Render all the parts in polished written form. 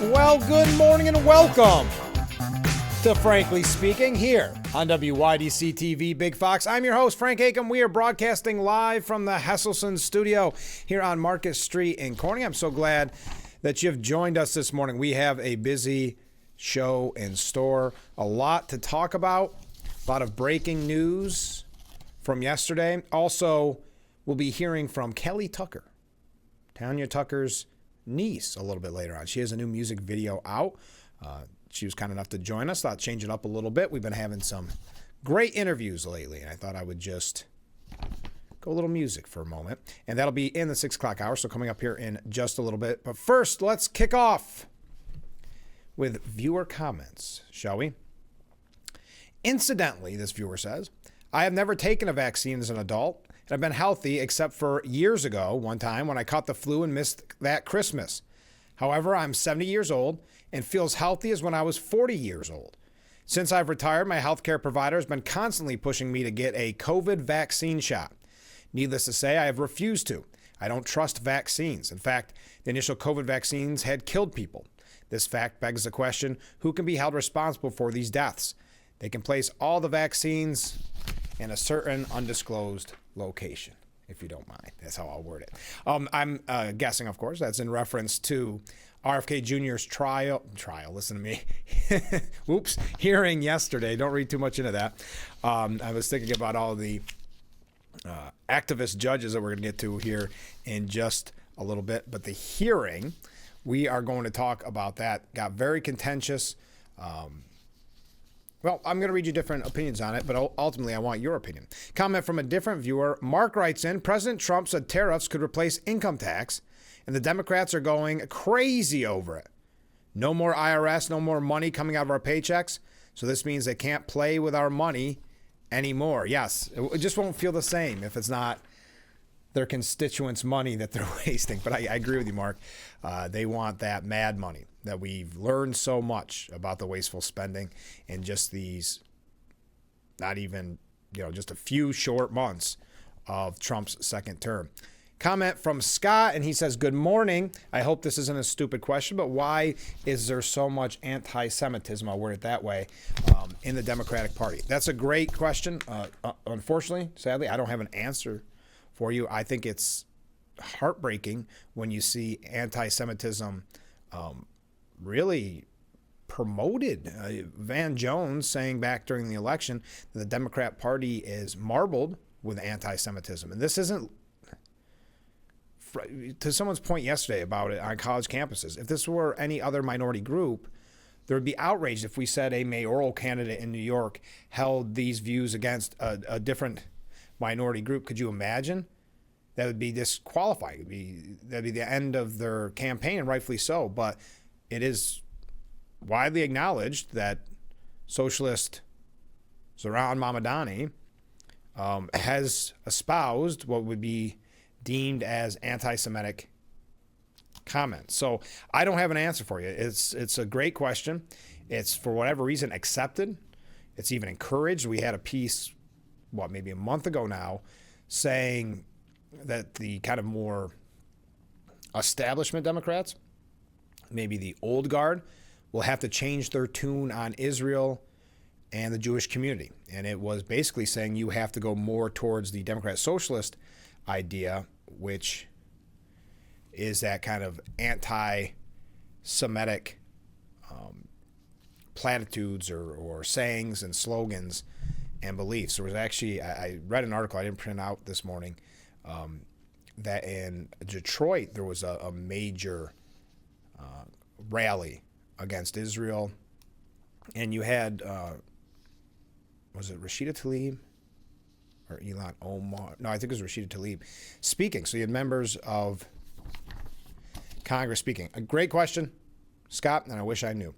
Well, good morning and welcome to Frankly Speaking here on WYDC TV Big Fox. I'm your host, Frank Acom. We are broadcasting live from the Hesselson studio here on Market Street in Corning. I'm so glad that you've joined us this morning. We have a busy show in store, a lot to talk about, a lot of breaking news from yesterday. Also, we'll be hearing from Kelly Tucker, Tanya Tucker's niece, a little bit later on. She has a new music video out. She was kind enough to join us. Thought change it up a little bit. We've been having some great interviews lately, and I thought I would just go a little music for a moment. And that'll be in the 6 o'clock hour, so coming up here in just a little bit. But first, let's kick off with viewer comments, shall we? Incidentally, this viewer says, I have never taken a vaccine as an adult, and I've been healthy except for years ago, one time when I caught the flu and missed that Christmas. However, I'm 70 years old and feel as healthy as when I was 40 years old. Since I've retired, my healthcare provider has been constantly pushing me to get a COVID vaccine shot. Needless to say, I have refused to. I don't trust vaccines. In fact, the initial COVID vaccines had killed people. This fact begs the question, who can be held responsible for these deaths? They can place all the vaccines in a certain undisclosed location, if you don't mind. That's how I'll word it. I'm guessing, of course, that's in reference to RFK Jr.'s trial, listen to me, hearing yesterday. Don't read too much into that. I was thinking about all the activist judges that we're going to get to here in just a little bit. But the hearing, we are going to talk about that. Got very contentious. Well, I'm going to read you different opinions on it, but ultimately I want your opinion. Comment from a different viewer. Mark writes in, President Trump said tariffs could replace income tax, and the Democrats are going crazy over it. No more IRS, no more money coming out of our paychecks. So this means they can't play with our money anymore. Yes, it just won't feel the same if it's not their constituents' money that they're wasting. But I agree with you, Mark. They want that mad money that we've learned so much about the wasteful spending in just these, not even, just a few short months of Trump's second term. Comment from Scott, and he says, good morning. I hope this isn't a stupid question, but why is there so much anti-Semitism, I'll word it that way, in the Democratic Party? That's a great question. Unfortunately, sadly, I don't have an answer for you. I think it's heartbreaking when you see anti-Semitism really promoted. Van Jones saying back during the election that the Democrat Party is marbled with anti-Semitism. And this isn't, to someone's point yesterday about it on college campuses, if this were any other minority group, there would be outrage if we said a mayoral candidate in New York held these views against a different minority group. Could you imagine? That would be disqualifying. That'd be the end of their campaign, and rightfully so. But it is widely acknowledged that socialist Zoran Mamdani has espoused what would be deemed as anti-Semitic comments. So I don't have an answer for you. It's a great question. It's, for whatever reason, accepted. It's even encouraged. We had a piece, maybe a month ago now, saying that the kind of more establishment Democrats, maybe the old guard, will have to change their tune on Israel and the Jewish community. And it was basically saying you have to go more towards the Democrat socialist idea, which is that kind of anti-Semitic platitudes or sayings and slogans and beliefs. There was actually, I read an article I didn't print out this morning, that in Detroit there was a major rally against Israel, and you had, was it Rashida Tlaib or Ilhan Omar? No, I think it was Rashida Tlaib speaking. So you had members of Congress speaking. A great question, Scott, and I wish I knew.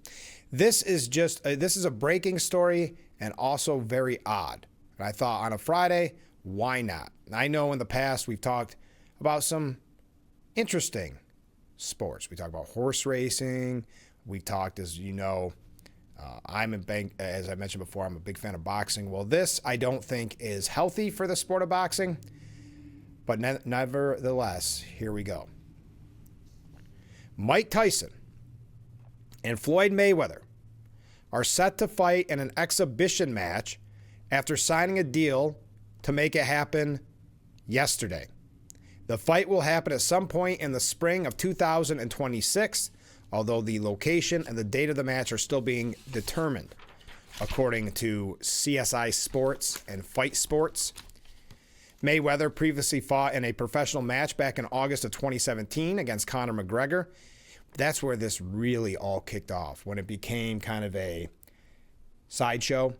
This is just, this is a breaking story and also very odd. And I thought on a Friday, why not? I know in the past we've talked about some interesting sports. We talked about horse racing. We've talked, as you know, as I mentioned before, I'm a big fan of boxing. Well, this I don't think is healthy for the sport of boxing, but nevertheless, here we go. Mike Tyson and Floyd Mayweather are set to fight in an exhibition match after signing a deal to make it happen yesterday. The fight will happen at some point in the spring of 2026, although the location and the date of the match are still being determined, according to CSI Sports and Fight Sports. Mayweather previously fought in a professional match back in August of 2017 against Conor McGregor. That's where this really all kicked off, when it became kind of a sideshow,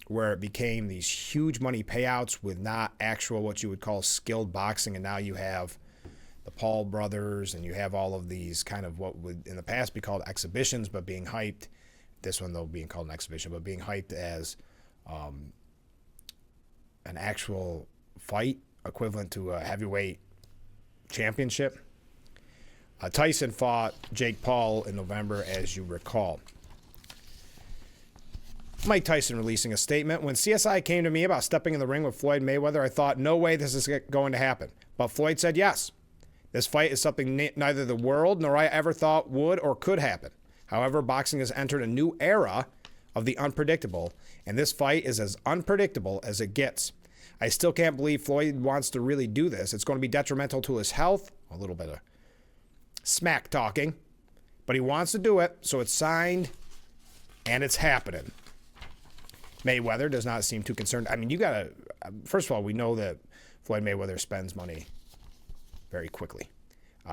where it became these huge money payouts with not actual what you would call skilled boxing. And now you have the Paul brothers and you have all of these kind of what would in the past be called exhibitions, but being hyped. This one, though, being called an exhibition, but being hyped as an actual fight equivalent to a heavyweight championship. Tyson fought Jake Paul in November, as you recall. Mike Tyson releasing a statement. When CSI came to me about stepping in the ring with Floyd Mayweather, I thought, no way this is going to happen. But Floyd said yes. This fight is something neither the world nor I ever thought would or could happen. However, boxing has entered a new era of the unpredictable, and this fight is as unpredictable as it gets. I still can't believe Floyd wants to really do this. It's going to be detrimental to his health. A little bit of smack talking. But he wants to do it, so it's signed, and it's happening. Mayweather does not seem too concerned. I mean, you got to, first of all, we know that Floyd Mayweather spends money very quickly.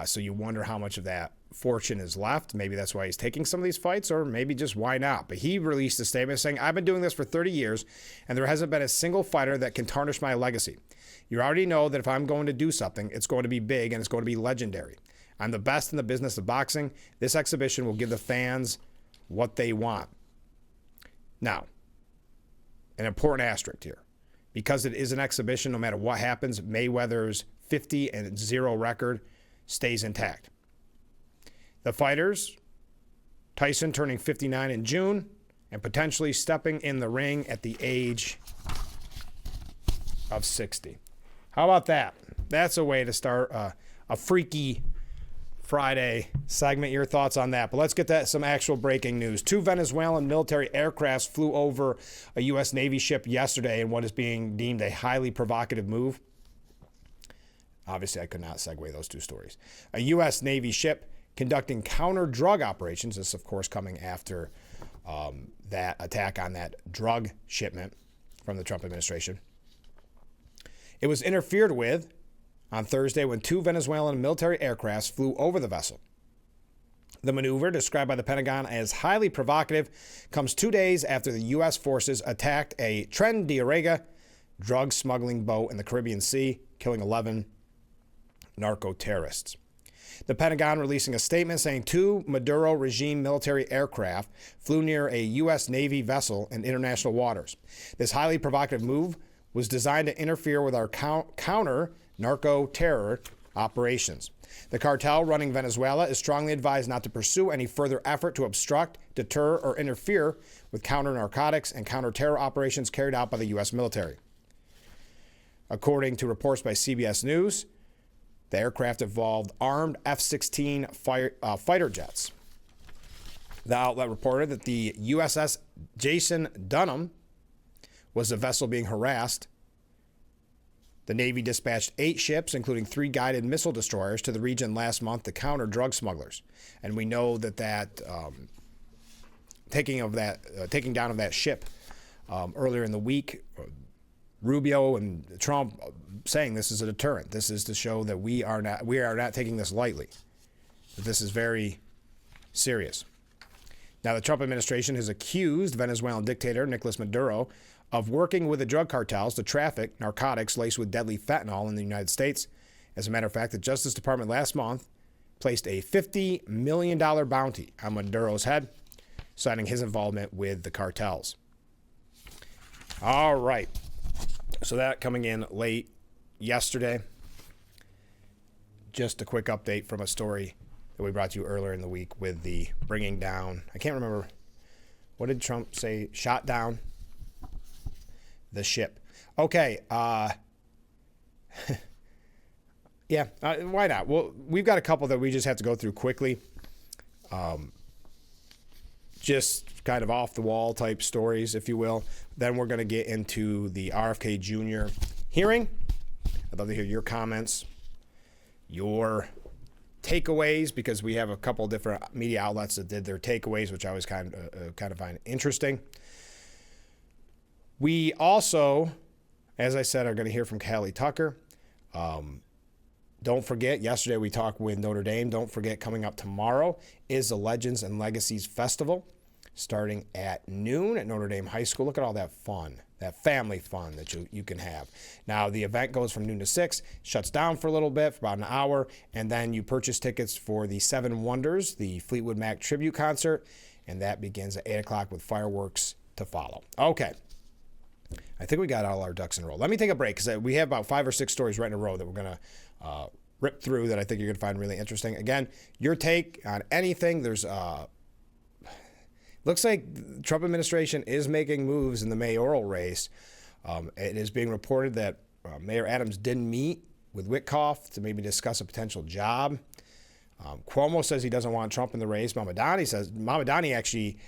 So you wonder how much of that fortune is left. Maybe that's why he's taking some of these fights, or maybe just why not. But he released a statement saying, I've been doing this for 30 years, and there hasn't been a single fighter that can tarnish my legacy. You already know that if I'm going to do something, it's going to be big and it's going to be legendary. I'm the best in the business of boxing. This exhibition will give the fans what they want. Now, an important asterisk here. Because it is an exhibition, no matter what happens, Mayweather's 50-0 record stays intact. The fighters, Tyson turning 59 in June and potentially stepping in the ring at the age of 60. How about that? That's a way to start a freaky Friday segment. Your thoughts on that? But let's get to some actual breaking news. 2 Venezuelan military aircrafts flew over a U.S. Navy ship yesterday in what is being deemed a highly provocative move. Obviously, I could not segue those two stories. A U.S. Navy ship conducting counter-drug operations. This, of course, coming after that attack on that drug shipment from the Trump administration. It was interfered with on Thursday when 2 Venezuelan military aircrafts flew over the vessel. The maneuver, described by the Pentagon as highly provocative, comes 2 days after the U.S. forces attacked a Tren de Aragua drug smuggling boat in the Caribbean Sea, killing 11 narco-terrorists. The Pentagon releasing a statement saying 2 Maduro regime military aircraft flew near a U.S. Navy vessel in international waters. This highly provocative move was designed to interfere with our counter narco-terror operations. The cartel running Venezuela is strongly advised not to pursue any further effort to obstruct, deter, or interfere with counter-narcotics and counter-terror operations carried out by the U.S. military. According to reports by CBS News, the aircraft involved armed F-16 fighter jets. The outlet reported that the USS Jason Dunham was the vessel being harassed. The Navy dispatched 8 ships, including 3 guided missile destroyers, to the region last month to counter drug smugglers. And we know that taking down of that ship earlier in the week, Rubio and Trump saying this is a deterrent. This is to show that we are not taking this lightly. That this is very serious. Now, the Trump administration has accused Venezuelan dictator Nicolas Maduro of working with the drug cartels to traffic narcotics laced with deadly fentanyl in the United States. As a matter of fact, the Justice Department last month placed a $50 million bounty on Maduro's head, citing his involvement with the cartels. All right. So that coming in late yesterday. Just a quick update from a story that we brought to you earlier in the week with the bringing down, I can't remember, what did Trump say? Shot down the ship. Okay. Yeah, why not? Well, we've got a couple that we just have to go through quickly. just kind of off the wall type stories, if you will. Then we're going to get into the RFK Jr. hearing. I'd love to hear your comments, your takeaways, because we have a couple different media outlets that did their takeaways, which I always kind of find interesting. We also, as I said, are going to hear from Cali Tucker. Don't forget, yesterday we talked with Notre Dame. Don't forget, coming up tomorrow is the Legends and Legacies Festival, starting at noon at Notre Dame High School. Look at all that fun, that family fun that you can have. Now, the event goes from noon to 6, shuts down for a little bit, for about an hour, and then you purchase tickets for the Seven Wonders, the Fleetwood Mac tribute concert, and that begins at 8 o'clock with fireworks to follow. Okay. I think we got all our ducks in a row. Let me take a break, because we have about 5 or 6 stories right in a row that we're going to rip through that I think you're going to find really interesting. Again, your take on anything. There's looks like the Trump administration is making moves in the mayoral race. It is being reported that Mayor Adams didn't meet with Witkoff to maybe discuss a potential job. Cuomo says he doesn't want Trump in the race. Mamdani actually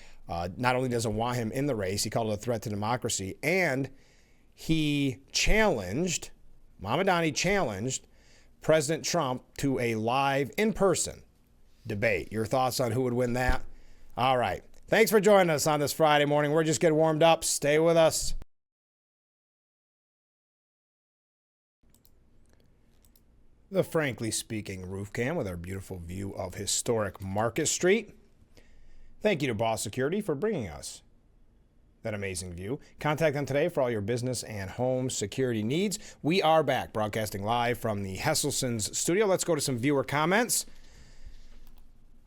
not only doesn't want him in the race, he called it a threat to democracy, and he challenged President Trump to a live, in-person debate. Your thoughts on who would win that? All right. Thanks for joining us on this Friday morning. We're just getting warmed up. Stay with us. The Frankly Speaking roof cam with our beautiful view of historic Market Street. Thank you to Boss Security for bringing us that amazing view. Contact them today for all your business and home security needs. We are back broadcasting live from the Hesselson's studio. Let's go to some viewer comments.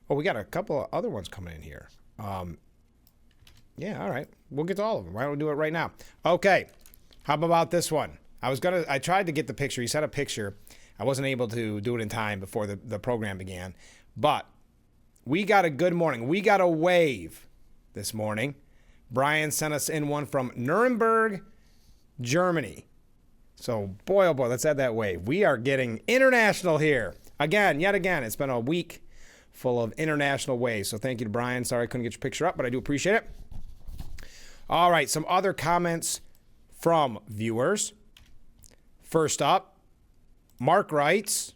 Oh, we got a couple of other ones coming in here. Yeah, all right. We'll get to all of them. Why don't we do it right now? Okay. How about this one? I tried to get the picture. He sent a picture. I wasn't able to do it in time before the program began. But we got a good morning. We got a wave this morning. Brian sent us in one from Nuremberg, Germany. So, boy, oh boy, let's add that wave. We are getting international here. Yet again, it's been a week full of international waves. So thank you to Brian. Sorry I couldn't get your picture up, but I do appreciate it. All right, some other comments from viewers. First up, Mark writes,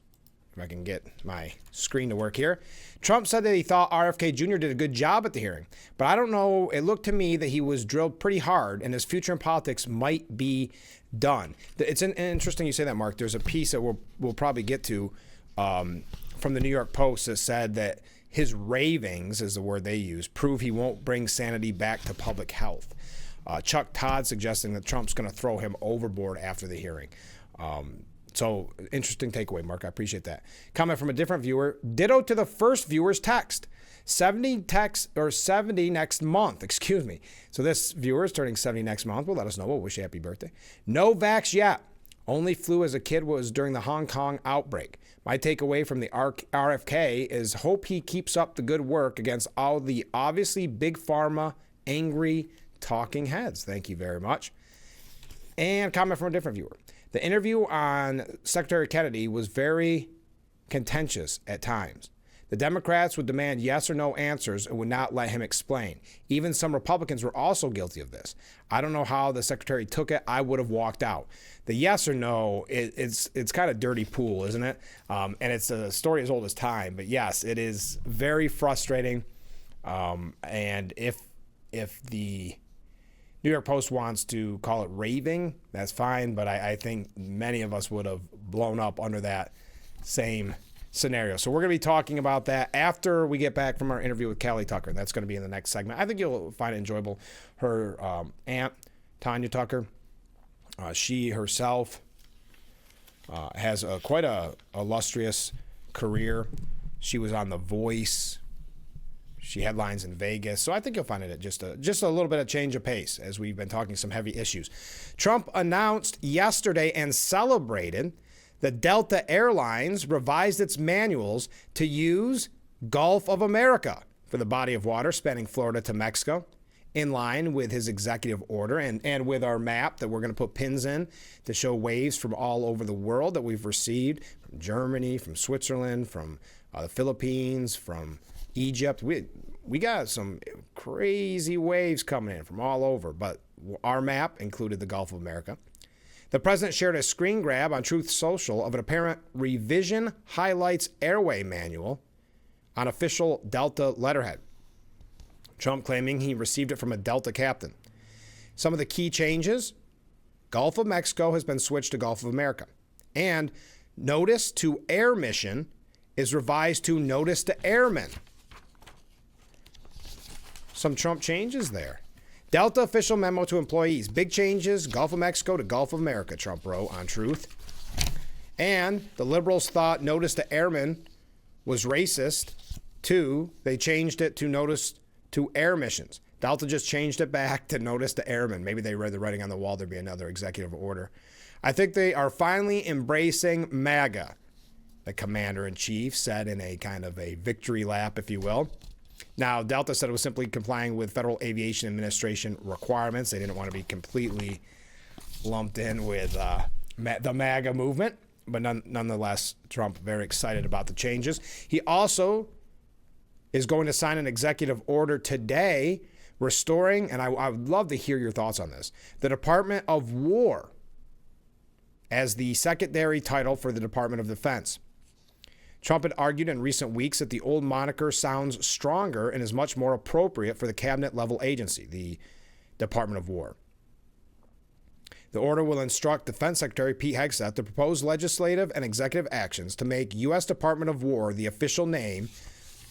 if I can get my screen to work here. Trump said that he thought RFK Jr. did a good job at the hearing, but I don't know. It looked to me that he was drilled pretty hard and his future in politics might be done. It's interesting you say that, Mark. There's a piece that we'll probably get to from the New York Post that said that his ravings, is the word they use, prove he won't bring sanity back to public health. Chuck Todd suggesting that Trump's going to throw him overboard after the hearing. So interesting takeaway, Mark. I appreciate that. Comment from a different viewer. Ditto to the first viewer's text. 70 next month. Excuse me. So this viewer is turning 70 next month. Well, let us know. We'll wish you happy birthday. No vax yet. Only flu as a kid was during the Hong Kong outbreak. My takeaway from the RFK is hope he keeps up the good work against all the obviously big pharma, angry talking heads. Thank you very much. And comment from a different viewer. The interview on Secretary Kennedy was very contentious at times. The Democrats would demand yes or no answers and would not let him explain. Even some Republicans were also guilty of this. I don't know how the secretary took it. I would have walked out. The yes or no, it's kind of dirty pool, isn't it? And it's a story as old as time. But yes, it is very frustrating. And if the New York Post wants to call it raving, that's fine, but I think many of us would have blown up under that same scenario. So we're going to be talking about that after we get back from our interview with Cali Tucker. That's going to be in the next segment. I think you'll find it enjoyable. Her aunt, Tanya Tucker, she herself has quite a illustrious career. She was on The Voice. She headlines in Vegas. So I think you'll find it just a little bit of change of pace as we've been talking some heavy issues. Trump announced yesterday and celebrated that Delta Airlines revised its manuals to use Gulf of America for the body of water spanning Florida to Mexico, in line with his executive order and with our map that we're going to put pins in to show waves from all over the world that we've received, from Germany, from Switzerland, from the Philippines, from Egypt. we got some crazy waves coming in from all over, but our map included the Gulf of America. The president shared a screen grab on Truth Social of an apparent revision highlights airway manual on official Delta letterhead. Trump claiming he received it from a Delta captain. Some of the key changes: Gulf of Mexico has been switched to Gulf of America. And notice to air mission is revised to notice to airmen. Some Trump changes there. Delta official memo to employees. Big changes, Gulf of Mexico to Gulf of America, Trump wrote on Truth. And the liberals thought notice to airmen was racist. Too, they changed it to notice to air missions. Delta just changed it back to notice to airmen. Maybe they read the writing on the wall. There'd be another executive order. I think they are finally embracing MAGA, the commander-in-chief said in a kind of a victory lap, if you will. Now, Delta said it was simply complying with Federal Aviation Administration requirements. They didn't want to be completely lumped in with the MAGA movement. But nonetheless, Trump very excited about the changes. He also is going to sign an executive order today restoring, and I would love to hear your thoughts on this, the Department of War as the secondary title for the Department of Defense. Trump had argued in recent weeks that the old moniker sounds stronger and is much more appropriate for the cabinet-level agency, the Department of War. The order will instruct Defense Secretary Pete Hegseth to propose legislative and executive actions to make U.S. Department of War the official name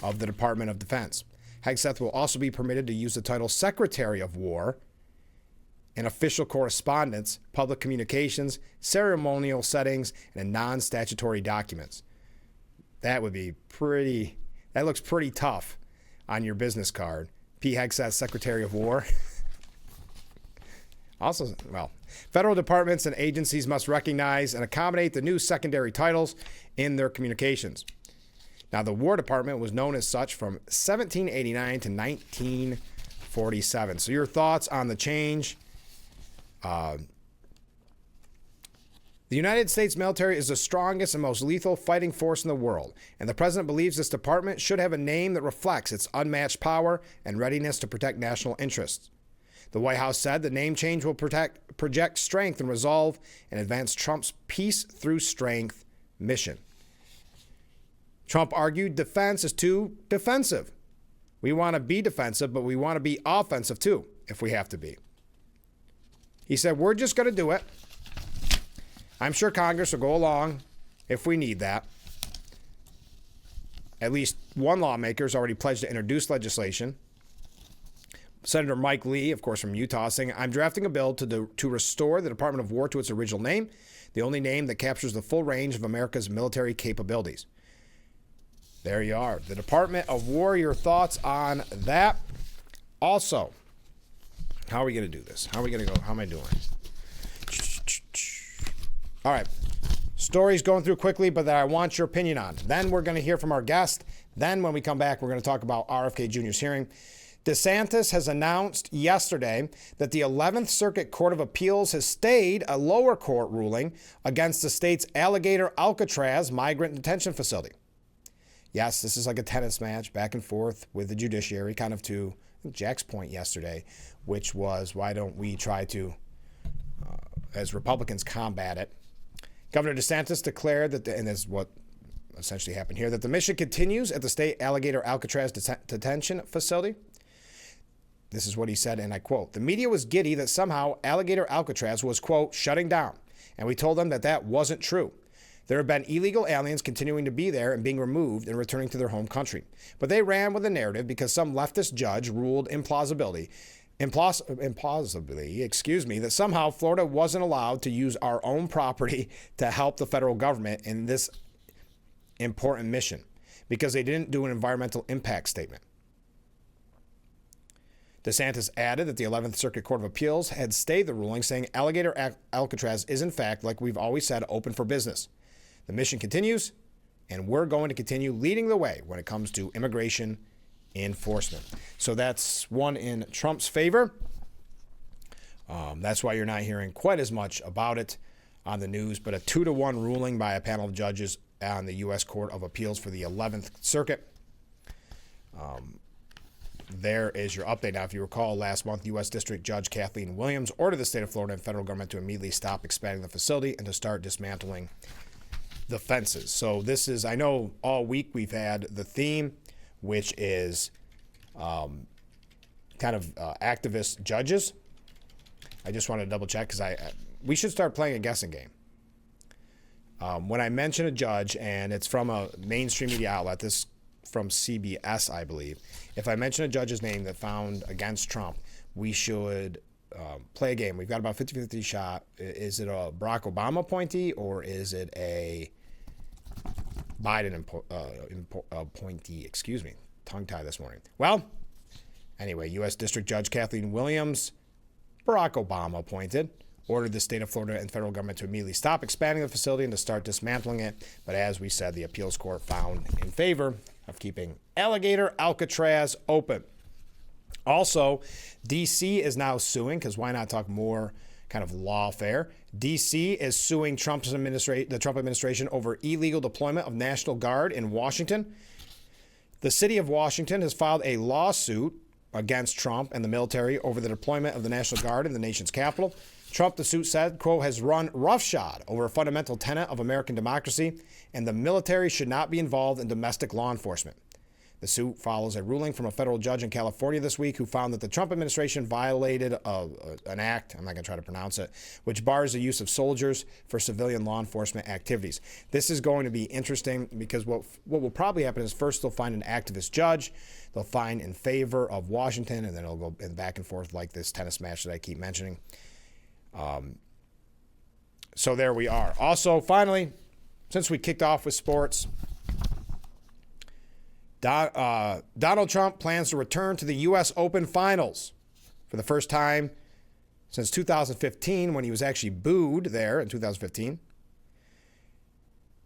of the Department of Defense. Hegseth will also be permitted to use the title Secretary of War in official correspondence, public communications, ceremonial settings, and in non-statutory documents. That would be that looks pretty tough on your business card. Pete Hegseth, Secretary of War. Also, federal departments and agencies must recognize and accommodate the new secondary titles in their communications. Now, the War Department was known as such from 1789 to 1947. So your thoughts on the change? The United States military is the strongest and most lethal fighting force in the world, and the president believes this department should have a name that reflects its unmatched power and readiness to protect national interests. The White House said the name change will project strength and resolve and advance Trump's peace through strength mission. Trump argued defense is too defensive. We want to be defensive, but we want to be offensive too, if we have to be. He said, we're just going to do it. I'm sure Congress will go along if we need that. At least one lawmaker has already pledged to introduce legislation. Senator Mike Lee, of course, from Utah, saying, I'm drafting a bill to restore the Department of War to its original name, the only name that captures the full range of America's military capabilities. There you are. The Department of War, your thoughts on that. Also, how are we going to do this? How are we going to go? How am I doing? All right. Stories going through quickly, but that I want your opinion on. Then we're going to hear from our guest. Then when we come back, we're going to talk about RFK Jr.'s hearing. DeSantis has announced yesterday that the 11th Circuit Court of Appeals has stayed a lower court ruling against the state's Alligator Alcatraz migrant detention facility. Yes, this is like a tennis match back and forth with the judiciary, kind of to Jack's point yesterday, which was, why don't we try to, as Republicans, combat it? Governor DeSantis declared that, and this is what essentially happened here, that the mission continues at the state Alligator Alcatraz detention facility. This is what he said, and I quote, the media was giddy that somehow Alligator Alcatraz was, quote, shutting down, and we told them that that wasn't true. There have been illegal aliens continuing to be there and being removed and returning to their home country. But they ran with a narrative because some leftist judge ruled implausibly, that somehow Florida wasn't allowed to use our own property to help the federal government in this important mission because they didn't do an environmental impact statement. DeSantis added that the 11th Circuit Court of Appeals had stayed the ruling, saying Alligator Alcatraz is, in fact, like we've always said, open for business. The mission continues, and we're going to continue leading the way when it comes to immigration enforcement. So that's one in Trump's favor. That's why you're not hearing quite as much about it on the news, but a 2-1 ruling by a panel of judges on the U.S. Court of Appeals for the 11th Circuit. there is your update. Now, if you recall, last month, U.S. District Judge Kathleen Williams ordered the state of Florida and federal government to immediately stop expanding the facility and to start dismantling the fences. So this is, I know all week we've had the theme, which is kind of activist judges. I just want to double check because we should start playing a guessing game. When I mention a judge, and it's from a mainstream media outlet, this from CBS, I believe. If I mention a judge's name that found against Trump, we should play a game. We've got about 50-50 shot. Is it a Barack Obama appointee or is it a Biden appointee? Excuse me. Tongue tie this morning. Well, anyway, U.S. District Judge Kathleen Williams, Barack Obama appointed, ordered the state of Florida and federal government to immediately stop expanding the facility and to start dismantling it. But as we said, the appeals court found in favor of keeping Alligator Alcatraz open. Also, D.C. is now suing, because why not talk more kind of lawfare? D.C. is suing the Trump administration over illegal deployment of National Guard in Washington. The city of Washington has filed a lawsuit against Trump and the military over the deployment of the National Guard in the nation's capital. Trump, the suit said, quote, has run roughshod over a fundamental tenet of American democracy, and the military should not be involved in domestic law enforcement. The suit follows a ruling from a federal judge in California this week who found that the Trump administration violated an act, I'm not going to try to pronounce it, which bars the use of soldiers for civilian law enforcement activities. This is going to be interesting because what will probably happen is first they'll find an activist judge, they'll find in favor of Washington, and then it'll go back and forth like this tennis match that I keep mentioning. So there we are. Also, finally, since we kicked off with sports, Donald Trump plans to return to the U.S. Open Finals for the first time since 2015, when he was actually booed there in 2015.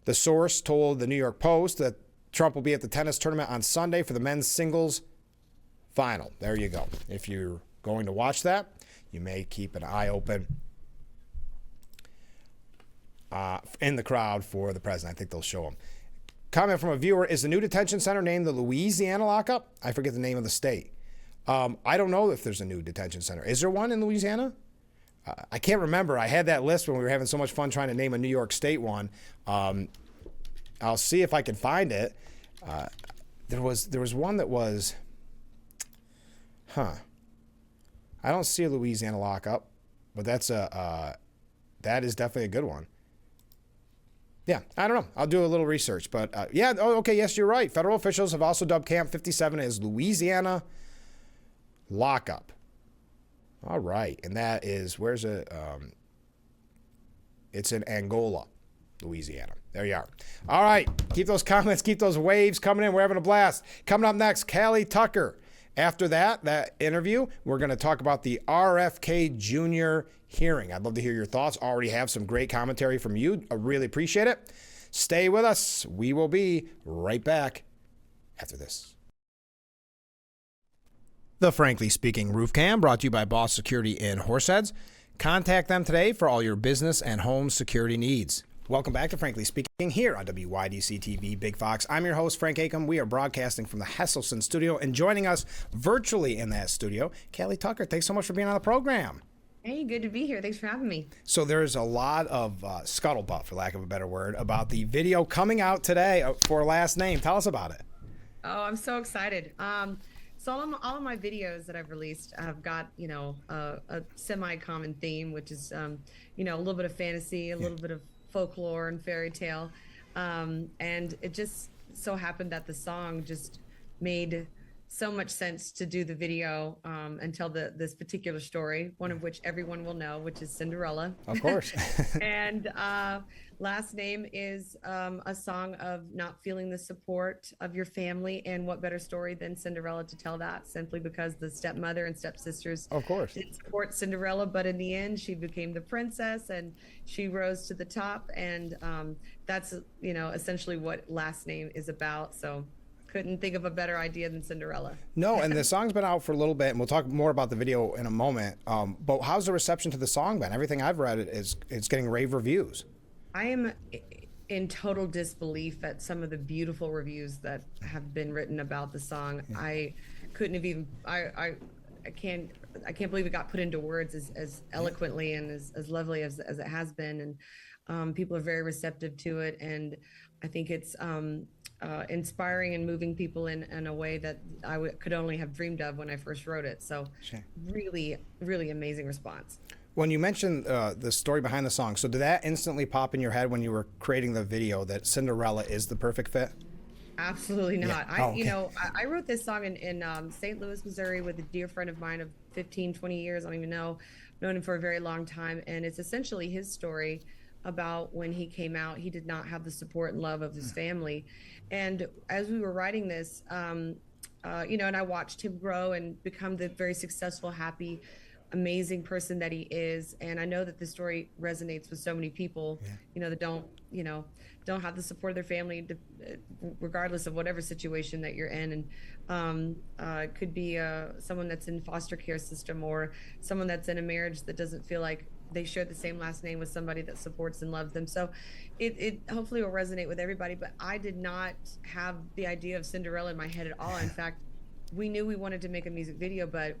The source told the New York Post that Trump will be at the tennis tournament on Sunday for the men's singles final. There you go. If you're going to watch that, you may keep an eye open in the crowd for the president. I think they'll show him. Comment from a viewer, is the new detention center named the Louisiana lockup? I forget the name of the state. I don't know if there's a new detention center. Is there one in Louisiana? I can't remember. I had that list when we were having so much fun trying to name a New York State one. I'll see if I can find it. There was one that was, I don't see a Louisiana lockup, but that is definitely a good one. Yeah, I don't know. I'll do a little research, but yeah. Oh, okay. Yes, you're right. Federal officials have also dubbed Camp 57 as Louisiana lockup. All right, and that is, where's it? It's in Angola, Louisiana. There you are. All right, keep those comments, keep those waves coming in. We're having a blast. Coming up next, Cali Tucker. After that interview, we're going to talk about the RFK Jr. hearing. I'd love to hear your thoughts. Already have some great commentary from you. I really appreciate it. Stay with us. We will be right back after this. The Frankly Speaking Roof Cam, brought to you by Boss Security in Horseheads. Contact them today for all your business and home security needs. Welcome back to Frankly Speaking here on WYDC TV Big Fox. I'm your host, Frank Acom. We are broadcasting from the Hesselson studio, and joining us virtually in that studio, Cali Tucker. Thanks so much for being on the program. Hey, good to be here. Thanks for having me. So there's a lot of scuttlebutt, for lack of a better word, about the video coming out today for Last Name. Tell us about it. Oh, I'm so excited. So all of my videos that I've released have got, a semi-common theme, which is, a little bit of fantasy, a little bit of folklore and fairy tale. And it just so happened that the song just made so much sense to do the video and tell this particular story, one of which everyone will know, which is Cinderella. Of course. And Last Name is a song of not feeling the support of your family, and what better story than Cinderella to tell that, simply because the stepmother and stepsisters, of course, didn't support Cinderella, but in the end she became the princess and she rose to the top, and that's essentially what Last Name is about. So couldn't think of a better idea than Cinderella. No, and the song's been out for a little bit, and we'll talk more about the video in a moment. But how's the reception to the song been? Everything I've read it's getting rave reviews. I am in total disbelief at some of the beautiful reviews that have been written about the song. Yeah. couldn't have even I can't I can't believe it got put into words as eloquently and as lovely as it has been. And people are very receptive to it, and I think it's inspiring and moving people in a way that could only have dreamed of when I first wrote it. So Sure. really, really amazing response. When you mentioned the story behind the song, so did that instantly pop in your head when you were creating the video that Cinderella is the perfect fit? Absolutely Yeah. not. Oh, okay. I wrote this song in St. Louis, Missouri with a dear friend of mine of 15, 20 years. I don't even know. I've known him for a very long time. And it's essentially his story about when he came out. He did not have the support and love of his family. And as we were writing this, and I watched him grow and become the very successful, happy, amazing person that he is. And I know that this story resonates with so many people, that don't have the support of their family, regardless of whatever situation that you're in. And it could be someone that's in foster care system, or someone that's in a marriage that doesn't feel like they share the same last name with somebody that supports and loves them. So it hopefully will resonate with everybody. But I did not have the idea of Cinderella in my head at all. In fact, we knew we wanted to make a music video, but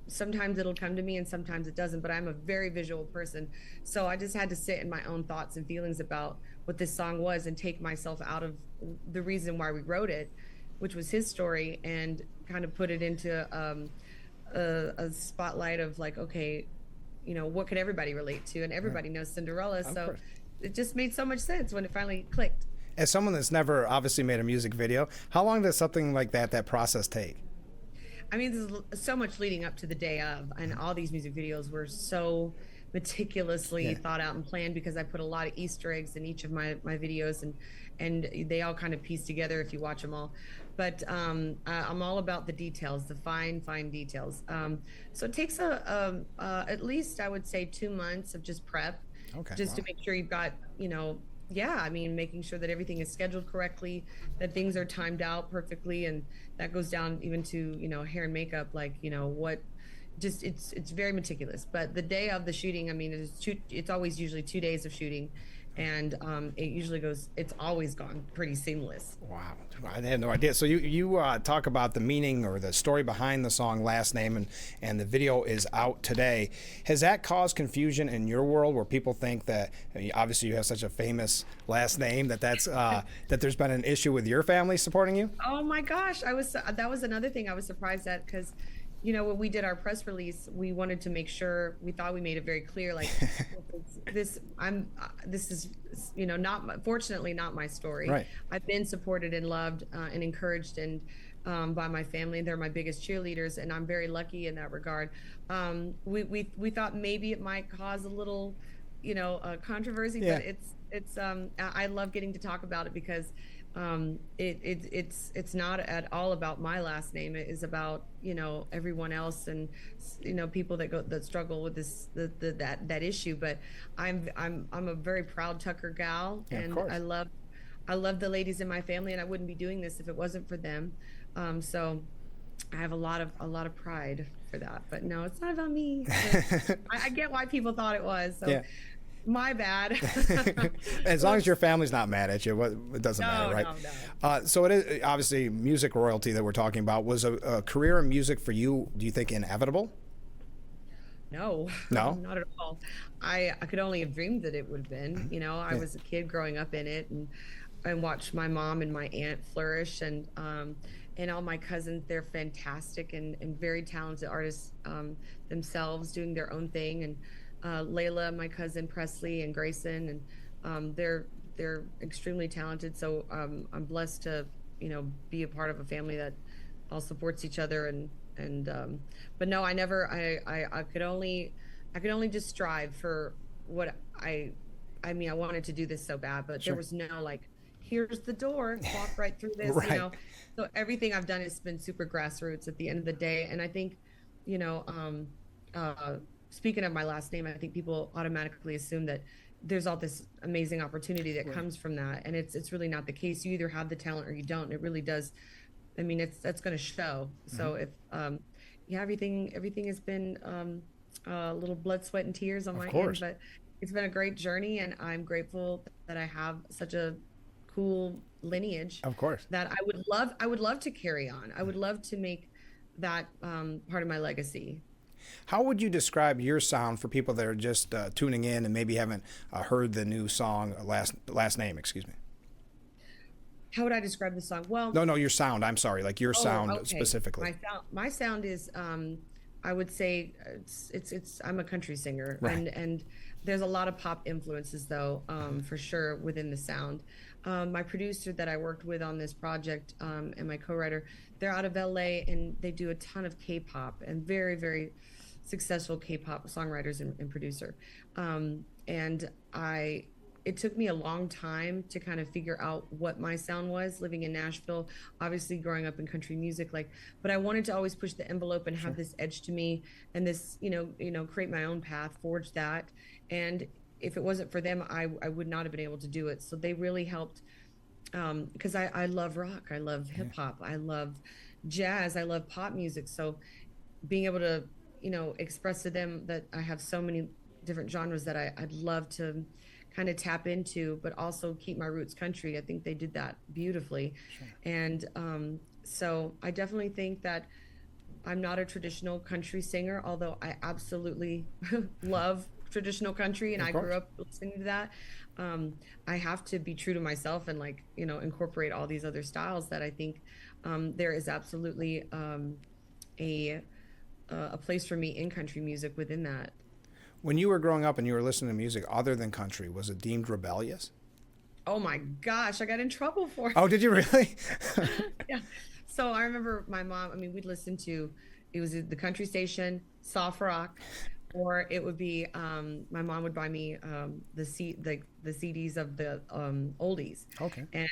sometimes it'll come to me and sometimes it doesn't. But I'm a very visual person, so I just had to sit in my own thoughts and feelings about what this song was and take myself out of the reason why we wrote it, which was his story, and kind of put it into a spotlight of like, okay, what could everybody relate to? And everybody knows Cinderella. Of So course. it just made so much sense when it finally clicked. As someone that's never obviously made a music video, how long does something like that process take? I mean, there's so much leading up to the day of, and all these music videos were so meticulously thought out and planned, because I put a lot of Easter eggs in each of my videos, and they all kind of piece together if you watch them all. But I'm all about the details, the fine details. So it takes at least, I would say, 2 months of just prep, Okay. just Wow. to make sure you've got, yeah, I mean, making sure that everything is scheduled correctly, that things are timed out perfectly, and that goes down even to hair and makeup, like what. Just it's very meticulous. But the day of the shooting, I mean, it's always usually 2 days of shooting, and it's always gone pretty seamless. Wow, I had no idea. So you talk about the meaning or the story behind the song "Last Name," and the video is out today. Has that caused confusion in your world, where people think that, I mean, obviously you have such a famous last name, that's that there's been an issue with your family supporting you? Oh my gosh, that was another thing I was surprised at, because when we did our press release, we wanted to make sure, we thought we made it very clear, like, this is, fortunately not my story. Right. I've been supported and loved and encouraged, and by my family. They're my biggest cheerleaders, and I'm very lucky in that regard. We thought maybe it might cause a little, controversy, Yeah. but I love getting to talk about it, because it's not at all about my last name. It is about everyone else, and people that struggle with that issue. But I'm a very proud Tucker gal, Yeah, of and course. I love the ladies in my family, and I wouldn't be doing this if it wasn't for them. So I have a lot of pride for that. But no, it's not about me. I get why people thought it was. So Yeah. my bad. As long as your family's not mad at you, it doesn't matter, right? No. So it is obviously music royalty that we're talking about. Was a career in music for you, do you think, inevitable? No, No? not at all. I could only have dreamed that it would have been. I Yeah. was a kid growing up in it, and watched my mom and my aunt flourish, and all my cousins. They're fantastic and very talented artists themselves, doing their own thing. And Layla, my cousin Presley, and Grayson, and they're extremely talented. So I'm blessed to be a part of a family that all supports each other. And but no, I could only just strive for what I mean, I wanted to do this so bad, but Sure. there was no like, here's the door, walk right through this. Right. So everything I've done has been super grassroots at the end of the day. And I think you know speaking of my last name, I think people automatically assume that there's all this amazing opportunity that Right. comes from that, and it's really not the case. You either have the talent or you don't. It really does. I mean, that's going to show. So if yeah, everything has been a little blood, sweat, and tears on Of my end, course. but it's been a great journey, and I'm grateful that I have such a cool lineage Of course. that I would love to carry on. I would love to make that part of my legacy. How would you describe your sound for people that are just tuning in and maybe haven't heard the new song last name? Excuse me. How would I describe the song? Well, No, no, your sound. I'm sorry, like your oh, sound okay. specifically. My sound is I would say it's I'm a country singer, Right. and there's a lot of pop influences though, for sure within the sound. My producer that I worked with on this project, and my co-writer, they're out of LA and they do a ton of K-pop and very, very successful K-pop songwriters and producer. And it took me a long time to kind of figure out what my sound was living in Nashville, obviously growing up in country music, like, but I wanted to always push the envelope and have this edge to me and this, create my own path, forge that. And if it wasn't for them, I would not have been able to do it. So they really helped, because I love rock, I love hip hop, I love jazz, I love pop music. So being able to, express to them that I have so many different genres that I'd love to kind of tap into, but also keep my roots country. I think they did that beautifully. And so I definitely think that I'm not a traditional country singer, although I absolutely love traditional country and Of I course. grew up listening to that. I have to be true to myself and, like, incorporate all these other styles that I think there is absolutely a a place for me in country music within that. When you were growing up and you were listening to music other than country, was it deemed rebellious? Oh my gosh, I got in trouble for it. Oh, did you really? Yeah. So I remember my mom, I mean, we'd listen to, it was the country station, soft rock, or it would be, my mom would buy me the CDs of the oldies. Okay. And,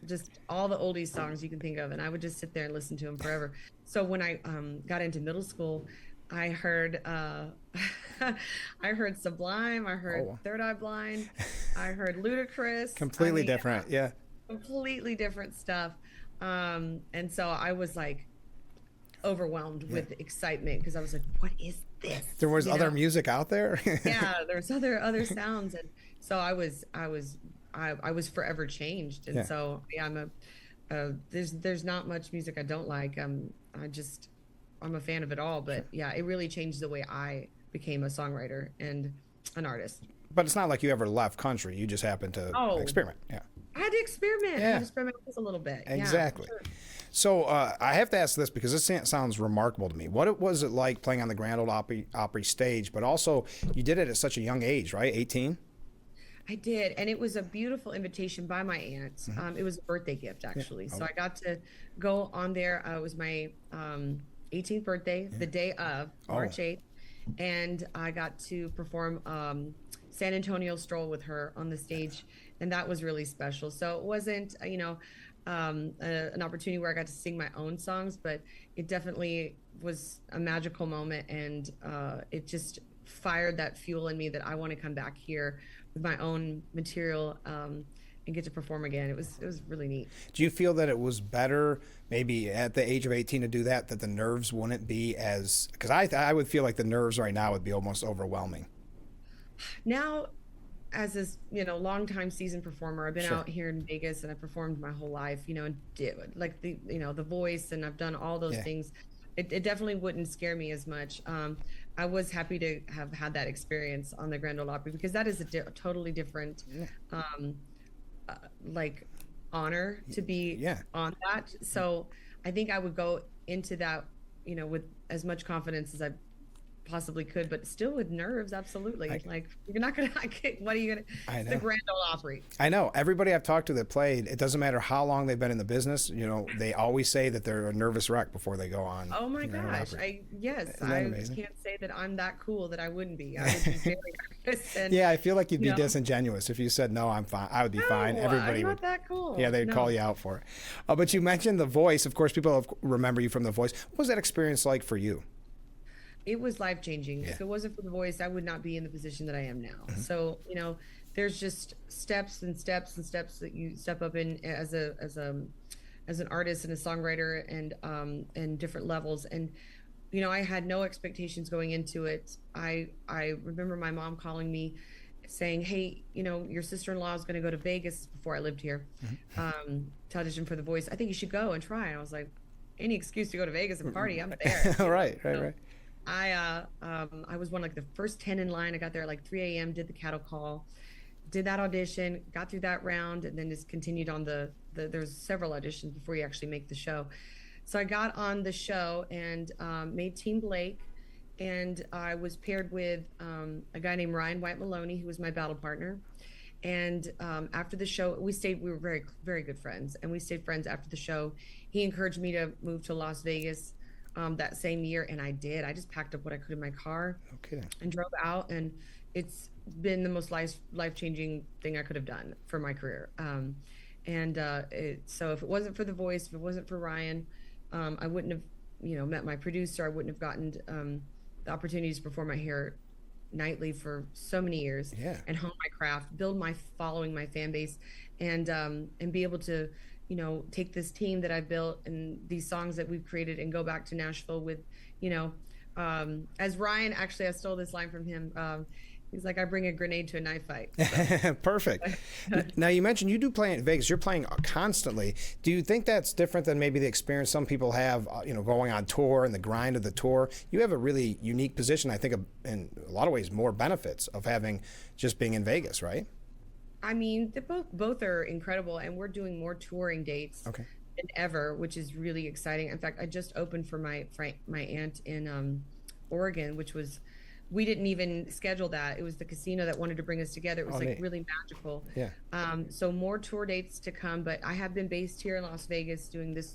just all the oldies songs you can think of. And I would just sit there and listen to them forever. So when I got into middle school, I heard I heard Sublime, I heard Oh, Third Eye Blind, I heard Ludacris. I completely mean, different. Yeah. completely different stuff. And so I was like overwhelmed Yeah. with excitement because I was like, what is this? There was You other know? music out there. Yeah, there's other sounds. And so I was forever changed. And Yeah. so yeah, there's not much music I don't like. I'm a fan of it all, but yeah, it really changed the way I became a songwriter and an artist. But it's not like you ever left country. You just happened to Oh, experiment. Yeah. I had to experiment. I had Yeah. to experiment just a little bit. Yeah, for Exactly. sure. So I have to ask this because this sounds remarkable to me. Was it like playing on the Grand Ole Opry stage? But also, you did it at such a young age, right? 18? I did, and it was a beautiful invitation by my aunt. It was a birthday gift, Yeah. actually. So Oh, I got to go on there. It was my 18th birthday, the day of oh, March 8th, and I got to perform San Antonio Stroll with her on the stage, and that was really special. So it wasn't, an opportunity where I got to sing my own songs, but it definitely was a magical moment, and it just fired that fuel in me that I want to come back here with my own material, and get to perform again. It was really neat. do you feel that it was better maybe at the age of 18 to do that, that the nerves wouldn't be as, because I would feel like the nerves right now would be almost overwhelming. Now, as a longtime seasoned performer, I've been Sure. out here in Vegas and I performed my whole life, and did like the voice, and I've done all those Yeah. things. It definitely wouldn't scare me as much. I was happy to have had that experience on the Grand Ole Opry because that is a totally different, Yeah. um, like, honor to be Yeah. on that. So I think I would go into that, with as much confidence as I possibly could, but still with nerves. Absolutely. I, Like, you're not gonna, what are you gonna, I it's the know. Grand Ole Opry. I know. Everybody I've talked to that played, it doesn't matter how long they've been in the business, they always say that they're a nervous wreck before they go on. Oh my Grand Ole gosh. Opry. Yes, Isn't that I amazing? can't say that I'm that cool that I wouldn't be. I would be very nervous and, Yeah, I feel like you'd you be know, disingenuous if you said no. I'm fine. I would be fine. no, Everybody I'm would. not that cool. Yeah, they'd call No. you out for it. But you mentioned the voice. Of course, people remember you from the voice. What was that experience like for you? It was life changing. Yeah. If it wasn't for the voice, I would not be in the position that I am now. So, there's just steps and steps and steps that you step up in as an artist and a songwriter, and different levels. And I had no expectations going into it. I remember my mom calling me saying, "Hey, your sister-in-law is going to go to Vegas," before I lived here, to audition for The Voice. "I think you should go and try." And I was like, any excuse to go to Vegas and party, I'm there. Right, right, So right. I was one like the first 10 in line. I got there at like 3 a.m., did the cattle call, did that audition, got through that round, and then just continued on there's several auditions before you actually make the show. So I got on the show and made Team Blake, and I was paired with a guy named Ryan White Maloney, who was my battle partner. And after the show, we were very, very good friends, and we stayed friends after the show. He encouraged me to move to Las Vegas that same year, and I did. I just packed up what I could in my car Okay. and drove out, and it's been the most life changing thing I could have done for my career. So if it wasn't for The Voice, if it wasn't for Ryan, I wouldn't have, met my producer. I wouldn't have gotten the opportunities to perform my hair nightly for so many years, Yeah. and hone my craft, build my following, my fan base, and be able to, take this team that I built and these songs that we've created and go back to Nashville with, as Ryan, actually, I stole this line from him. He's like, I bring a grenade to a knife fight. So. Perfect. Now, you mentioned you do play in Vegas. You're playing constantly. Do you think that's different than maybe the experience some people have, going on tour and the grind of the tour? You have a really unique position, I think, in a lot of ways, more benefits of having just being in Vegas, right? I mean, both are incredible, and we're doing more touring dates Okay. than ever, which is really exciting. In fact, I just opened for my aunt in Oregon, which was, we didn't even schedule that. It was the casino that wanted to bring us together. It was like neat. really magical. Yeah. So more tour dates to come, but I have been based here in Las Vegas doing this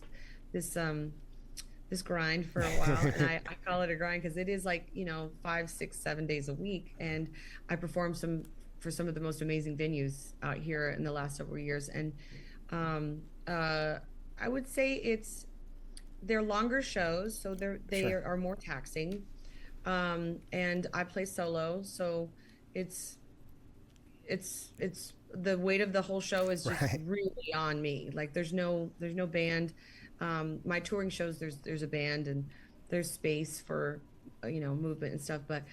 grind for a while, and I call it a grind because it is like 5, 6, 7 days a week, and I perform for some of the most amazing venues out here in the last several years, and I would say they're longer shows, so they Sure. are more taxing, and I play solo, so it's the weight of the whole show is just Right. really on me. Like there's no band. My touring shows, there's a band and there's space for movement and stuff, but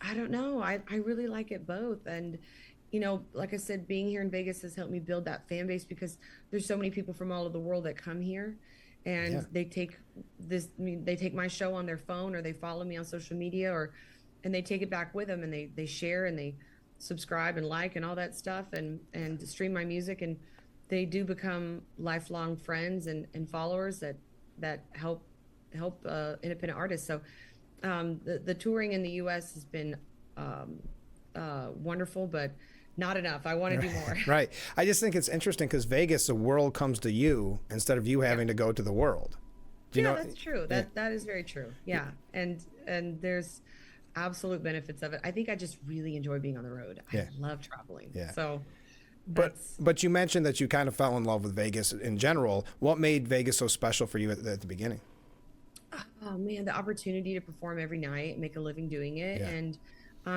I don't know. I really like it both, and like I said, being here in Vegas has helped me build that fan base because there's so many people from all over the world that come here, and Yeah. they take my show on their phone, or they follow me on social media, and they take it back with them, and they share and they subscribe and like and all that stuff, and stream my music, and they do become lifelong friends and followers that help independent artists. So the touring in the U.S. has been wonderful, but not enough. I want to do more. Right. I just think it's interesting because Vegas, the world comes to you instead of you having to go to the world. Do you Yeah, know? that's true. That is very true. Yeah, and there's absolute benefits of it. I think I just really enjoy being on the road. I Yeah. love traveling. Yeah. So But you mentioned that you kind of fell in love with Vegas in general. What made Vegas so special for you at the beginning? oh man, the opportunity to perform every night, make a living doing it, Yeah. and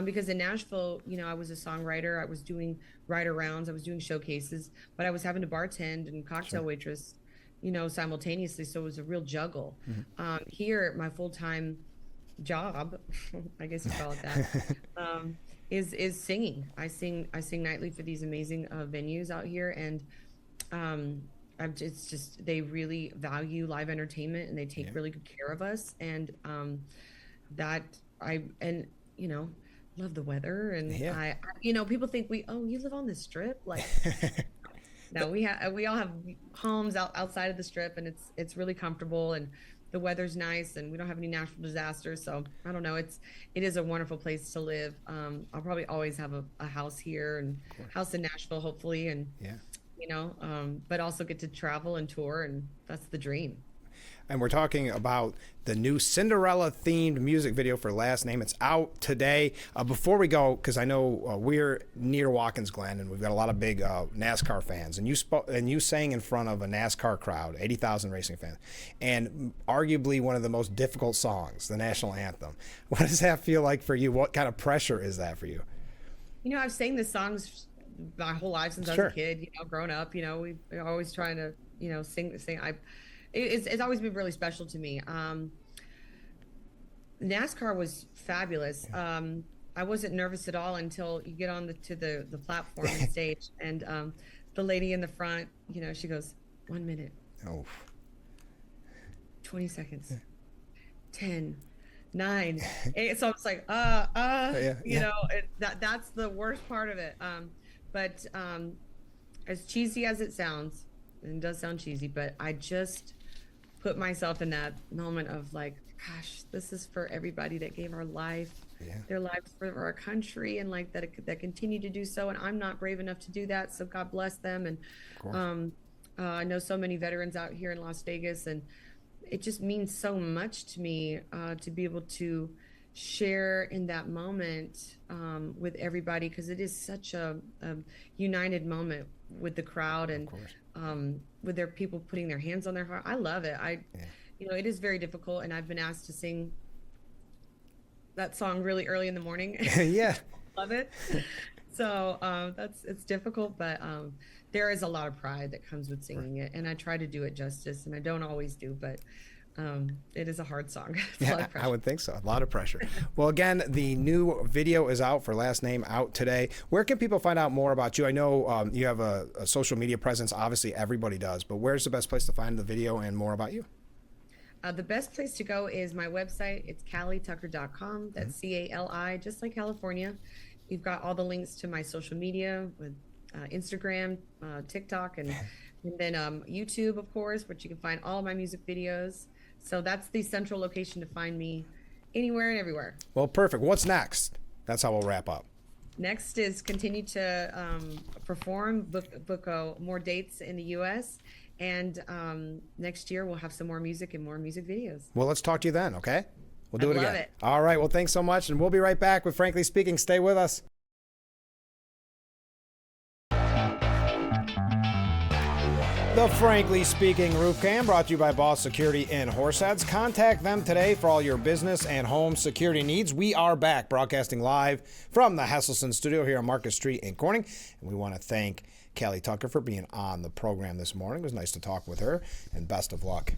because in Nashville, I was a songwriter. I was doing writer rounds. I was doing showcases, but I was having to bartend and cocktail waitress, simultaneously. So it was a real juggle. Here, my full time job, I guess you call it that, is singing. I sing nightly for these amazing venues out here, and it's just they really value live entertainment, and they take really good care of us, and that I and love the weather, and Yeah. people think you live on the strip, like no, we all have homes outside of the strip, and it's really comfortable, and the weather's nice, and we don't have any natural disasters. So I don't know, it is a wonderful place to live. I'll probably always have a house here, and house in Nashville, hopefully, and Yeah. but also get to travel and tour, and that's the dream. And we're talking about the new Cinderella themed music video for Last Name. It's out today. Before we go, because I know we're near Watkins Glen and we've got a lot of big NASCAR fans, and you sang in front of a NASCAR crowd, 80,000 racing fans, and arguably one of the most difficult songs, the national anthem. What does that feel like for you? What kind of pressure is that for you? I've sang the songs my whole life since I was Sure. a kid. Growing up, we're always trying to, sing. It's always been really special to me. NASCAR was fabulous. I wasn't nervous at all until you get on the platform and stage, and the lady in the front, she goes, 1 minute. Oh, 20 seconds. 10, 9, 8. So I was like, Yeah, yeah. that's the worst part of it. But as cheesy as it sounds, and it does sound cheesy, but I just put myself in that moment of like, gosh, this is for everybody that gave Yeah. their lives for our country, and like that continue to do so. And I'm not brave enough to do that. So God bless them. And Of course. I know so many veterans out here in Las Vegas, and it just means so much to me to be able to share in that moment with everybody, because it is such a united moment with the crowd, Of and course. with their people putting their hands on their heart. I love it. Yeah. It is very difficult, and I've been asked to sing that song really early in the morning. Yeah. Love it. So it's difficult, but there is a lot of pride that comes with singing it, and I try to do it justice, and I don't always do, but it is a hard song. It's a lot Yeah, of pressure. I would think so. A lot of pressure. Well, again, the new video is out for Last Name out today. Where can people find out more about you? I know you have a social media presence. Obviously, everybody does. But where's the best place to find the video and more about you? The best place to go is my website. It's calitucker.com. That's CALI, just like California. You've got all the links to my social media with Instagram, TikTok, and then YouTube, of course, which you can find all of my music videos. So that's the central location to find me anywhere and everywhere. Well, perfect. What's next? That's how we'll wrap up. Next is continue to perform, book more dates in the U.S., and next year we'll have some more music and more music videos. Well, let's talk to you then, okay? We'll do it love again. it. All right. Well, thanks so much. And we'll be right back with Frankly Speaking. Stay with us. The Frankly Speaking Roof Cam brought to you by Boss Security in Horseheads. Contact them today for all your business and home security needs. We are back broadcasting live from the Hesselson studio here on Market Street in Corning. And we want to thank Cali Tucker for being on the program this morning. It was nice to talk with her, and best of luck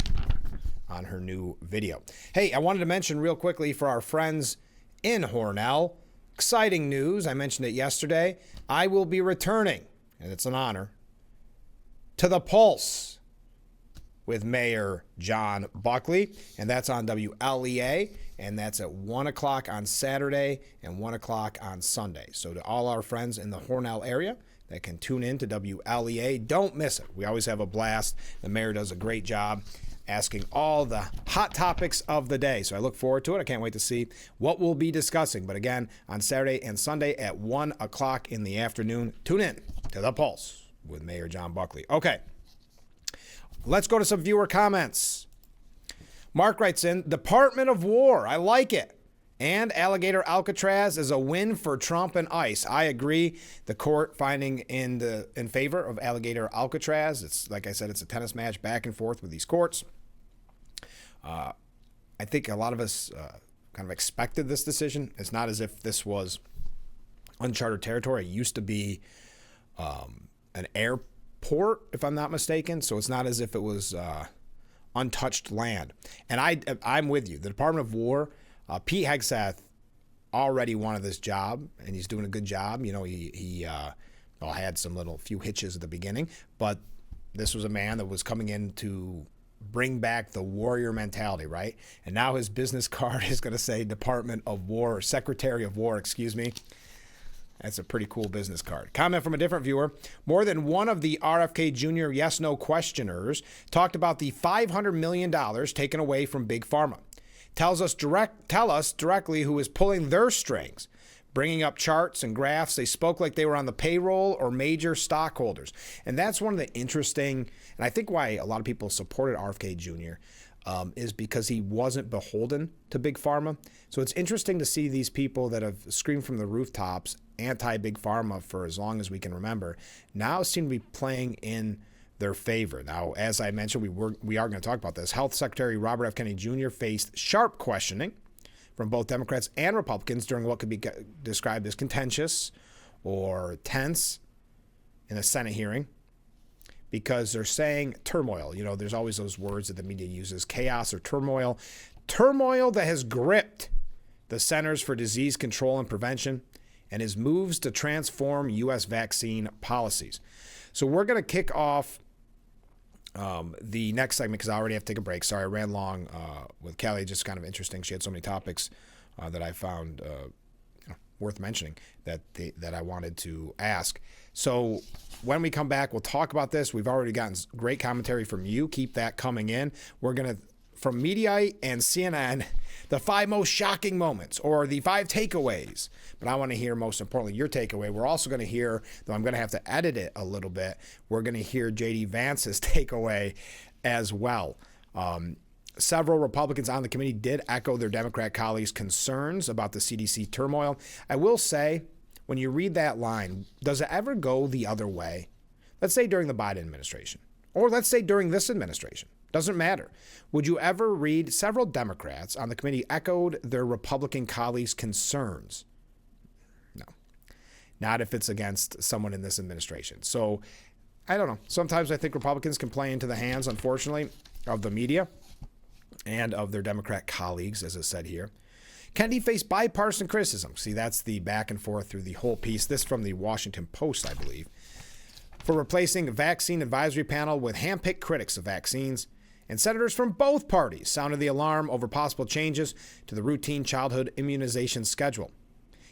on her new video. Hey, I wanted to mention real quickly for our friends in Hornell, exciting news. I mentioned it yesterday. I will be returning, and it's an honor, to the Pulse with Mayor John Buckley, and that's on WLEA, and that's at 1 o'clock on Saturday and 1 o'clock on Sunday. So to all our friends in the Hornell area that can tune in to WLEA, don't miss it. We always have a blast. The mayor does a great job asking all the hot topics of the day. So I look forward to it. I can't wait to see what we'll be discussing. But again, on Saturday and Sunday at 1 o'clock in the afternoon, tune in to The Pulse with Mayor John Buckley. Okay, let's go to some viewer comments. Mark writes in, Department of War, I like it. And Alligator Alcatraz is a win for Trump and ICE. I agree. The court finding in favor of Alligator Alcatraz. It's like I said, it's a tennis match back and forth with these courts. I think a lot of us kind of expected this decision. It's not as if this was uncharted territory. It used to be an airport, if I'm not mistaken. So it's not as if it was untouched land. And I'm with you. The Department of War, Pete Hegseth already wanted this job, and he's doing a good job. You know, he had some few hitches at the beginning, but this was a man that was coming in to bring back the warrior mentality, right? And now his business card is going to say Department of War, or Secretary of War, excuse me. That's a pretty cool business card. Comment from a different viewer. More than one of the RFK Jr. yes-no questioners talked about the $500 million taken away from Big Pharma. Tell us directly who is pulling their strings, bringing up charts and graphs. They spoke like they were on the payroll or major stockholders. And that's one of the interesting, and I think why a lot of people supported RFK Jr. Is because he wasn't beholden to Big Pharma. So it's interesting to see these people that have screamed from the rooftops anti-Big Pharma for as long as we can remember now seem to be playing in their favor. Now, as I mentioned, we are going to talk about this. Health Secretary Robert F. Kennedy Jr. faced sharp questioning from both Democrats and Republicans during what could be described as contentious or tense in a Senate hearing, because they're saying turmoil. You know, there's always those words that the media uses, chaos or turmoil. Turmoil that has gripped the Centers for Disease Control and Prevention and his moves to transform U.S. vaccine policies. So we're going to kick off The next segment, because I already have to take a break. Sorry, I ran long with Cali. Just kind of interesting. She had so many topics that I found worth mentioning that I wanted to ask. So when we come back, we'll talk about this. We've already gotten great commentary from you. Keep that coming in. We're going to, from Mediaite and CNN, the 5 most shocking moments or the 5 takeaways. But I want to hear, most importantly, your takeaway. We're also going to hear, though I'm going to have to edit it a little bit, we're going to hear J.D. Vance's takeaway as well. Several Republicans on the committee did echo their Democrat colleagues' concerns about the CDC turmoil. I will say, when you read that line, does it ever go the other way? Let's say during the Biden administration, or let's say during this administration. Doesn't matter. Would you ever read several Democrats on the committee echoed their Republican colleagues' concerns? No. Not if it's against someone in this administration. So, I don't know. Sometimes I think Republicans can play into the hands, unfortunately, of the media and of their Democrat colleagues, as I said here. Kennedy faced bipartisan criticism. See, that's the back and forth through the whole piece. This from the Washington Post, I believe. For replacing a vaccine advisory panel with handpicked critics of vaccines. And senators from both parties sounded the alarm over possible changes to the routine childhood immunization schedule.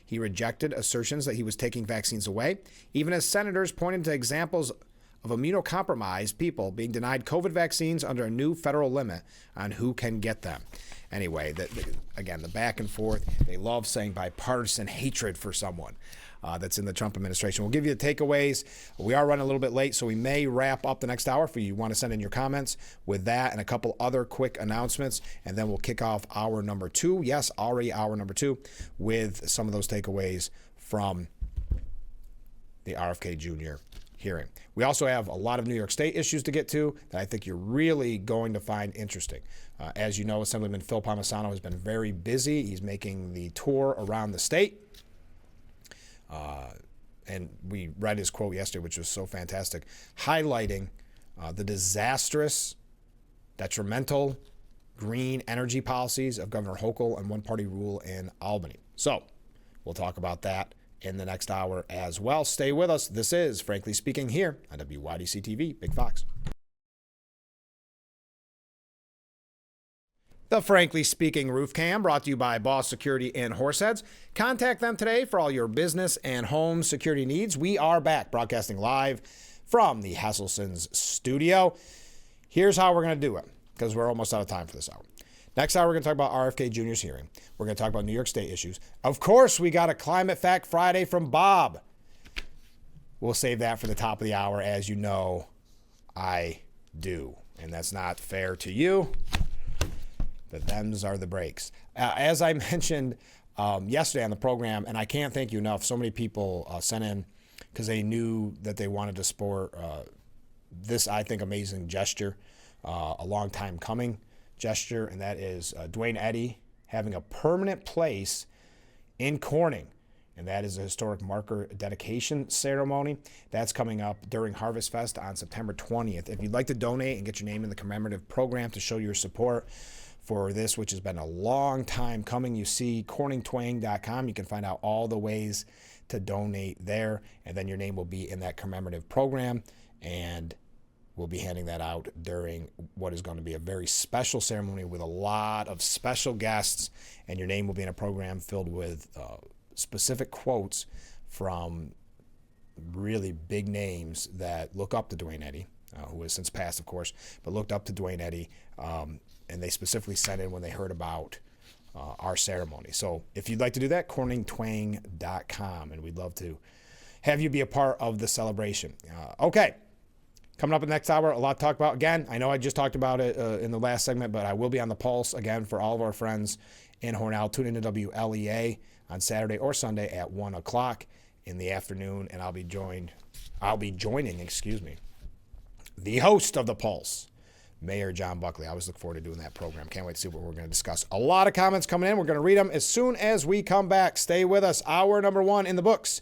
He rejected assertions that he was taking vaccines away, even as senators pointed to examples of immunocompromised people being denied COVID vaccines under a new federal limit on who can get them. Anyway, again, the back and forth, they love saying bipartisan hatred for someone that's in the Trump administration. We'll give you the takeaways. We are running a little bit late, so we may wrap up the next hour for you. Want to send in your comments with that and a couple other quick announcements, and then we'll kick off hour number 2. Yes, already hour number 2 with some of those takeaways from the RFK Jr. hearing. We also have a lot of New York State issues to get to that I think you're really going to find interesting. As you know, Assemblyman Phil Palmisano has been very busy. He's making the tour around the state. And we read his quote yesterday, which was so fantastic, highlighting the disastrous, detrimental green energy policies of Governor Hochul and one-party rule in Albany. So we'll talk about that in the next hour as well. Stay with us. This is Frankly Speaking here on WYDC TV, Big Fox. The Frankly Speaking Roof Cam, brought to you by Boss Security in Horseheads. Contact them today for all your business and home security needs. We are back broadcasting live from the Hesselson's studio. Here's how we're going to do it, because we're almost out of time for this hour. Next hour, we're going to talk about RFK Jr.'s hearing. We're going to talk about New York State issues. Of course, we got a Climate Fact Friday from Bob. We'll save that for the top of the hour, as you know I do. And that's not fair to you. But them's are the breaks. As I mentioned yesterday on the program, and I can't thank you enough, so many people sent in because they knew that they wanted to support this, I think, amazing gesture, a long time coming gesture, and that is Dwayne Eddy having a permanent place in Corning. And that is a historic marker dedication ceremony. That's coming up during Harvest Fest on September 20th. If you'd like to donate and get your name in the commemorative program to show your support for this, which has been a long time coming, you see corningtwang.com. You can find out all the ways to donate there, and then your name will be in that commemorative program, and we'll be handing that out during what is going to be a very special ceremony with a lot of special guests, and your name will be in a program filled with specific quotes from really big names that look up to Dwayne Eddy, who has since passed, of course, but looked up to Dwayne Eddy, and they specifically sent in when they heard about our ceremony. So if you'd like to do that, corningtwang.com, and we'd love to have you be a part of the celebration. Okay, coming up in the next hour, a lot to talk about. Again, I know I just talked about it in the last segment, but I will be on the Pulse again for all of our friends in Hornell. Tune into WLEA on Saturday or Sunday at 1 o'clock in the afternoon, and I'll be joining, the host of the Pulse, Mayor John Buckley. I always look forward to doing that program. Can't wait to see what we're going to discuss. A lot of comments coming in. We're going to read them as soon as we come back. Stay with us. Hour number 1 in the books.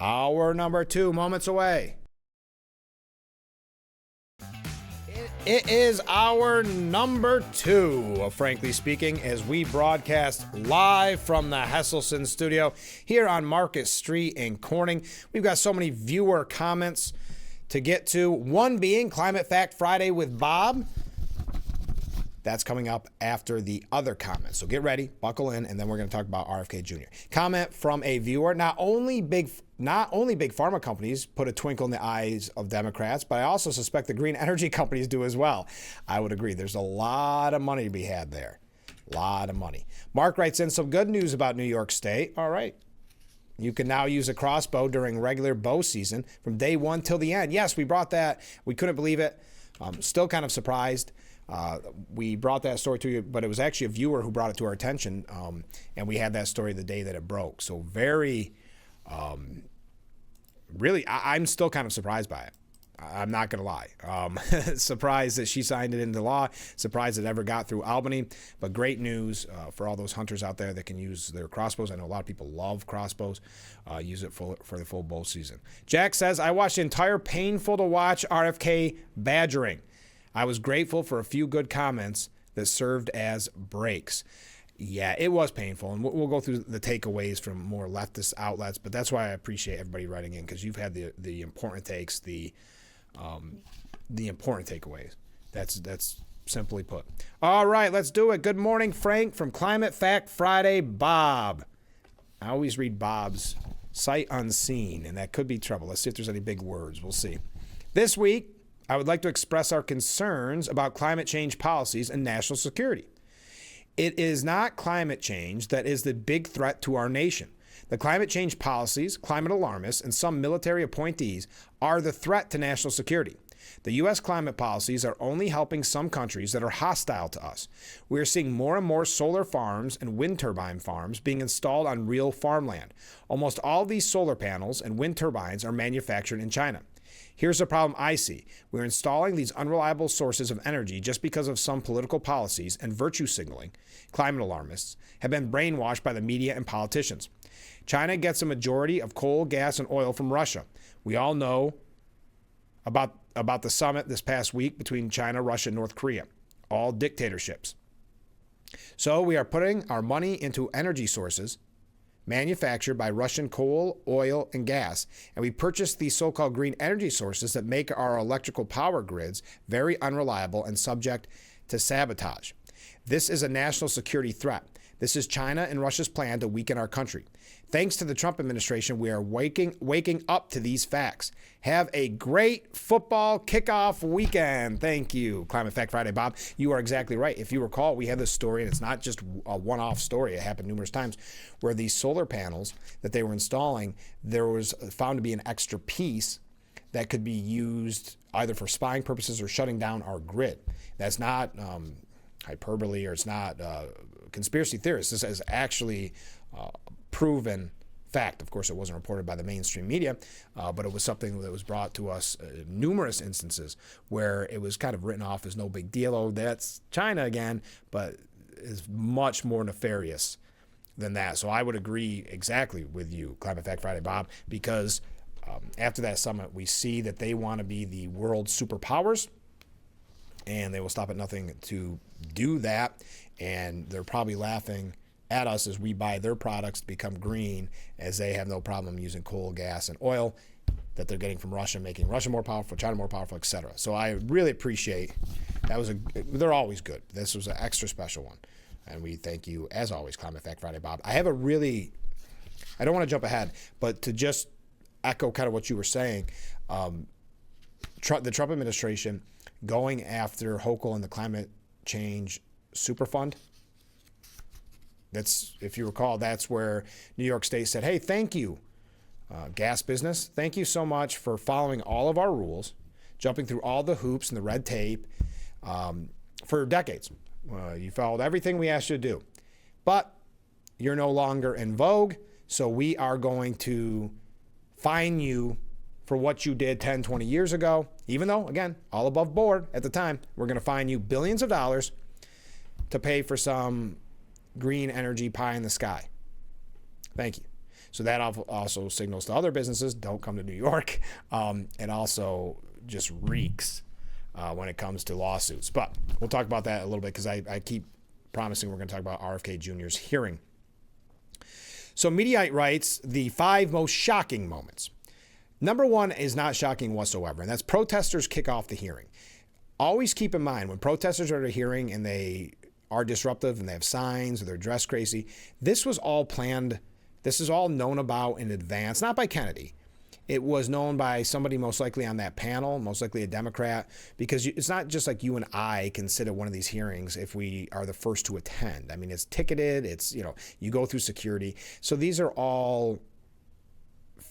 Hour number 2 moments away. It is hour number 2 of Frankly Speaking as we broadcast live from the Hesselson studio here on Market Street in Corning. We've got so many viewer comments to get to, one being Climate Fact Friday with Bob. That's coming up after the other comments. So get ready, buckle in, and then we're going to talk about RFK Jr. Comment from a viewer. Not only big pharma companies put a twinkle in the eyes of Democrats, but I also suspect the green energy companies do as well. I would agree. There's a lot of money to be had there. A lot of money. Mark writes in some good news about New York State. All right. You can now use a crossbow during regular bow season from day one till the end. Yes, we brought that. We couldn't believe it. Still kind of surprised. We brought that story to you, but it was actually a viewer who brought it to our attention, and we had that story the day that it broke. So very, really, I'm still kind of surprised by it. I'm not going to lie. Surprised that she signed it into law. Surprised it ever got through Albany. But great news for all those hunters out there that can use their crossbows. I know a lot of people love crossbows. Use it for the full bow season. Jack says, I watched the entire painful to watch RFK badgering. I was grateful for a few good comments that served as breaks. Yeah, it was painful, and we'll go through the takeaways from more leftist outlets, but that's why I appreciate everybody writing in, because you've had the important takes, the important takeaways. That's simply put. All right, let's do it. Good morning, Frank, from Climate Fact Friday, Bob. I always read Bob's sight unseen, and that could be trouble. Let's see if there's any big words. We'll see. This week, I would like to express our concerns about climate change policies and national security. It is not climate change that is the big threat to our nation. The climate change policies, climate alarmists, and some military appointees are the threat to national security. The U.S. climate policies are only helping some countries that are hostile to us. We are seeing more and more solar farms and wind turbine farms being installed on real farmland. Almost all these solar panels and wind turbines are manufactured in China. Here's the problem I see. We're installing these unreliable sources of energy just because of some political policies and virtue signaling. Climate alarmists have been brainwashed by the media and politicians. China gets a majority of coal, gas, and oil from Russia. We all know about the summit this past week between China, Russia, and North Korea. All dictatorships. So we are putting our money into energy sources manufactured by Russian coal, oil, and gas, and we purchase these so-called green energy sources that make our electrical power grids very unreliable and subject to sabotage. This is a national security threat. This is China and Russia's plan to weaken our country. Thanks to the Trump administration, we are waking up to these facts. Have a great football kickoff weekend. Thank you. Climate Fact Friday, Bob. You are exactly right. If you recall, we had this story, and it's not just a one-off story. It happened numerous times, where these solar panels that they were installing, there was found to be an extra piece that could be used either for spying purposes or shutting down our grid. That's not hyperbole, or it's not conspiracy theorists. This is actually proven fact. Of course, it wasn't reported by the mainstream media, but it was something that was brought to us numerous instances where it was kind of written off as no big deal. Oh, that's China again, but is much more nefarious than that. So I would agree exactly with you, Climate Fact Friday, Bob, because after that summit, we see that they want to be the world superpowers, and they will stop at nothing to do that. And they're probably laughing at us as we buy their products to become green, as they have no problem using coal, gas, and oil that they're getting from Russia, making Russia more powerful, China more powerful, etc. So I really appreciate that. They're always good. This was an extra special one, and we thank you as always, Climate Fact Friday, Bob. I don't want to jump ahead, but to just echo kind of what you were saying, the Trump administration going after Hochul and the climate change super fund. That's, if you recall, that's where New York State said, hey, thank you, gas business. Thank you so much for following all of our rules, jumping through all the hoops and the red tape for decades. You followed everything we asked you to do. But you're no longer in vogue, so we are going to fine you for what you did 10, 20 years ago, even though, again, all above board at the time. We're going to fine you billions of dollars to pay for some green energy pie in the sky. Thank you. So that also signals to other businesses, don't come to New York. It also just reeks when it comes to lawsuits. But we'll talk about that a little bit, because I keep promising we're going to talk about RFK Jr.'s hearing. So Mediaite writes, the 5 most shocking moments. Number one is not shocking whatsoever, and that's protesters kick off the hearing. Always keep in mind when protesters are at a hearing and they are disruptive and they have signs or they're dressed crazy, this was all planned. This is all known about in advance, not by Kennedy. It was known by somebody most likely on that panel, most likely a Democrat, because it's not just like you and I can sit at one of these hearings if we are the first to attend. I mean, it's ticketed. It's, you go through security. So these are all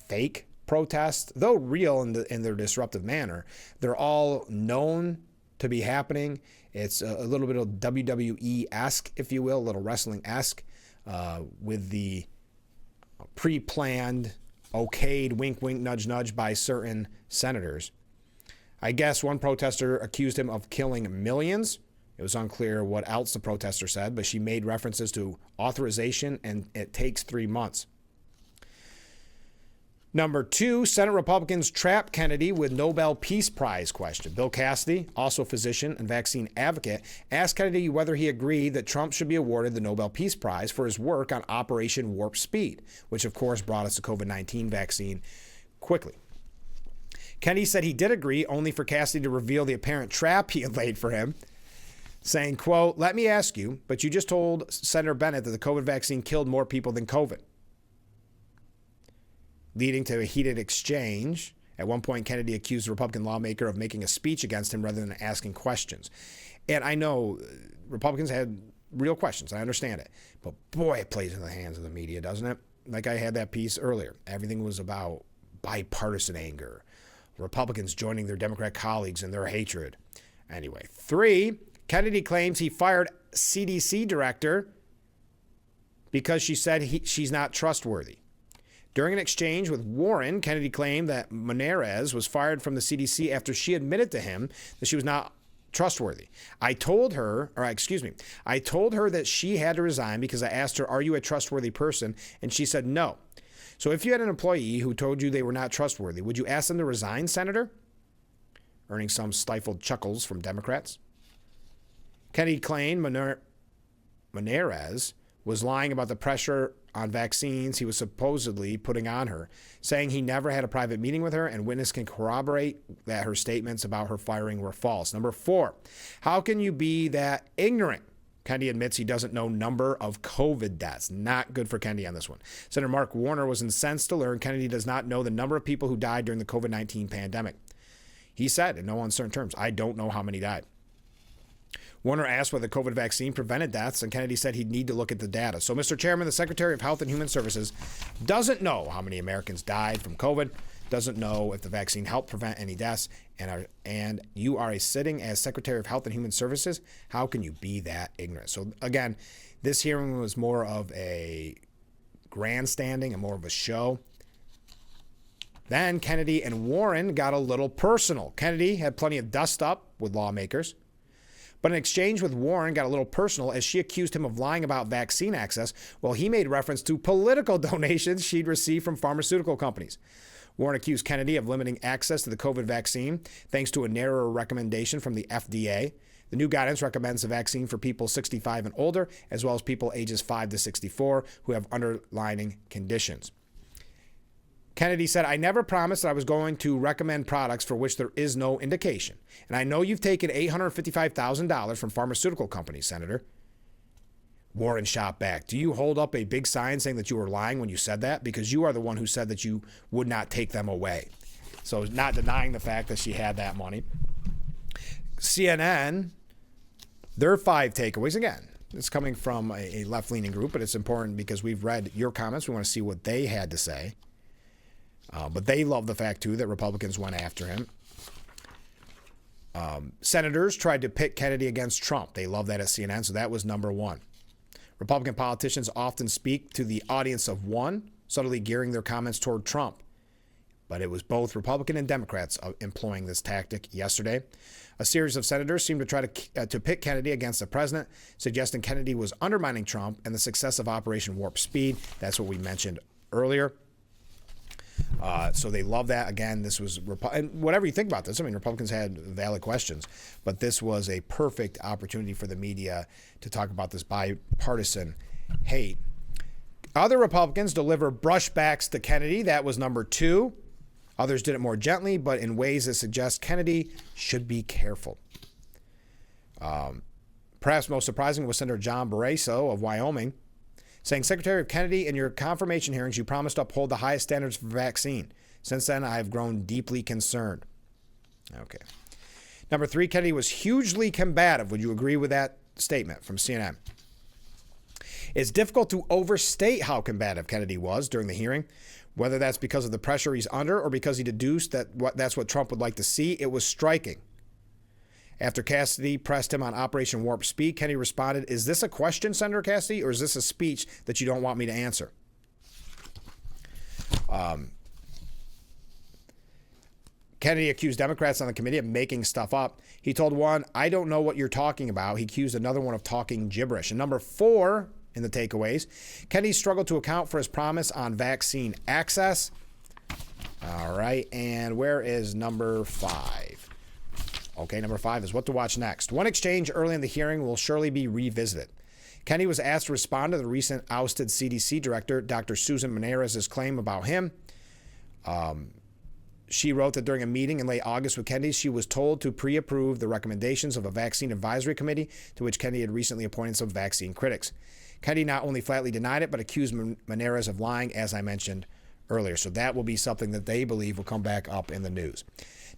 fake protests, though real in their disruptive manner. They're all known to be happening. It's a little bit of WWE-esque, if you will, a little wrestling-esque, with the pre-planned, okayed, wink, wink, nudge, nudge by certain senators. I guess one protester accused him of killing millions. It was unclear what else the protester said, but she made references to authorization, and it takes 3 months. Number two, Senate Republicans trap Kennedy with Nobel Peace Prize question. Bill Cassidy, also a physician and vaccine advocate, asked Kennedy whether he agreed that Trump should be awarded the Nobel Peace Prize for his work on Operation Warp Speed, which of course brought us the COVID-19 vaccine quickly. Kennedy said he did agree, only for Cassidy to reveal the apparent trap he had laid for him, saying, quote, "Let me ask you, but you just told Senator Bennett that the COVID vaccine killed more people than COVID," leading to a heated exchange. At one point, Kennedy accused the Republican lawmaker of making a speech against him rather than asking questions. And I know Republicans had real questions. I understand it. But boy, it plays in the hands of the media, doesn't it? Like I had that piece earlier. Everything was about bipartisan anger. Republicans joining their Democrat colleagues in their hatred. Anyway, 3, Kennedy claims he fired CDC director because she said she's not trustworthy. During an exchange with Warren, Kennedy claimed that Menarez was fired from the CDC after she admitted to him that she was not trustworthy. I told her that she had to resign because I asked her, "Are you a trustworthy person?" And she said no. So if you had an employee who told you they were not trustworthy, would you ask them to resign, Senator? Earning some stifled chuckles from Democrats. Kennedy claimed Menarez was lying about the pressure on vaccines he was supposedly putting on her, saying he never had a private meeting with her, and witnesses can corroborate that her statements about her firing were false. Number 4, how can you be that ignorant? Kennedy admits he doesn't know number of COVID deaths. Not good for Kennedy on this one. Senator Mark Warner was incensed to learn Kennedy does not know the number of people who died during the COVID-19 pandemic. He said, in no uncertain terms, "I don't know how many died." Warner asked whether the COVID vaccine prevented deaths, and Kennedy said he'd need to look at the data. So, Mr. Chairman, the Secretary of Health and Human Services doesn't know how many Americans died from COVID, doesn't know if the vaccine helped prevent any deaths, and you are sitting as Secretary of Health and Human Services. How can you be that ignorant? So, again, this hearing was more of a grandstanding and more of a show. Then Kennedy and Warren got a little personal. Kennedy had plenty of dust up with lawmakers, but an exchange with Warren got a little personal as she accused him of lying about vaccine access while he made reference to political donations she'd received from pharmaceutical companies. Warren accused Kennedy of limiting access to the COVID vaccine thanks to a narrower recommendation from the FDA. The new guidance recommends the vaccine for people 65 and older, as well as people ages 5 to 64 who have underlying conditions. Kennedy said, "I never promised that I was going to recommend products for which there is no indication. And I know you've taken $855,000 from pharmaceutical companies, Senator." Warren shot back. "Do you hold up a big sign saying that you were lying when you said that? Because you are the one who said that you would not take them away." So not denying the fact that she had that money. CNN, their 5 takeaways. Again, it's coming from a left-leaning group, but it's important because we've read your comments. We want to see what they had to say. But they love the fact, too, that Republicans went after him. Senators tried to pit Kennedy against Trump. They love that at CNN, so that was number 1. Republican politicians often speak to the audience of one, subtly gearing their comments toward Trump. But it was both Republican and Democrats employing this tactic yesterday. A series of senators seemed to try to pit Kennedy against the president, suggesting Kennedy was undermining Trump and the success of Operation Warp Speed. That's what we mentioned earlier. So they love that. Again, this was, and whatever you think about this, I mean, Republicans had valid questions, but this was a perfect opportunity for the media to talk about this bipartisan hate. Other Republicans deliver brushbacks to Kennedy. That was number 2. Others did it more gently, but in ways that suggest Kennedy should be careful. Perhaps most surprising was Senator John Barrasso of Wyoming, saying, Secretary of Kennedy, in your confirmation hearings, you promised to uphold the highest standards for vaccine. Since then, I have grown deeply concerned. Okay. Number 3, Kennedy was hugely combative. Would you agree with that statement from CNN? It's difficult to overstate how combative Kennedy was during the hearing, whether that's because of the pressure he's under or because he deduced that's what Trump would like to see. It was striking. After Cassidy pressed him on Operation Warp Speed, Kennedy responded, is this a question, Senator Cassidy, or is this a speech that you don't want me to answer? Kennedy accused Democrats on the committee of making stuff up. He told one, I don't know what you're talking about. He accused another one of talking gibberish. And number 4 in the takeaways, Kennedy struggled to account for his promise on vaccine access. All right, and where is number 5? Okay, number 5 is what to watch next. One exchange early in the hearing will surely be revisited. Kennedy was asked to respond to the recent ousted CDC director, Dr. Susan Menarez's claim about him. She wrote that during a meeting in late August with Kennedy, she was told to pre-approve the recommendations of a vaccine advisory committee to which Kennedy had recently appointed some vaccine critics. Kennedy not only flatly denied it, but accused Menarez of lying, as I mentioned earlier. So that will be something that they believe will come back up in the news.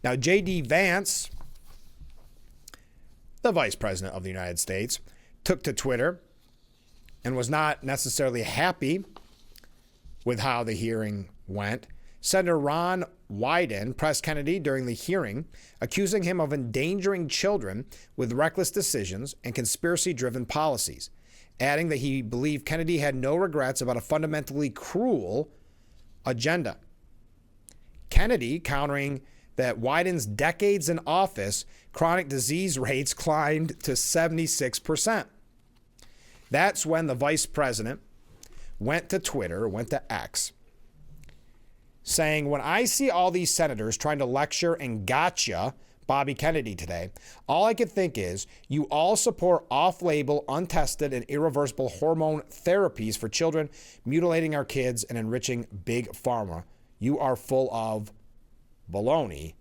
Now, J.D. Vance, the Vice President of the United States, took to Twitter and was not necessarily happy with how the hearing went. Senator Ron Wyden pressed Kennedy during the hearing, accusing him of endangering children with reckless decisions and conspiracy-driven policies, adding that he believed Kennedy had no regrets about a fundamentally cruel agenda. Kennedy countering that Wyden's decades in office, chronic disease rates climbed to 76%. That's when the vice president went to Twitter, went to X, saying, when I see all these senators trying to lecture and gotcha Bobby Kennedy today, all I can think is you all support off-label, untested, and irreversible hormone therapies for children, mutilating our kids and enriching big pharma. You are full of baloney,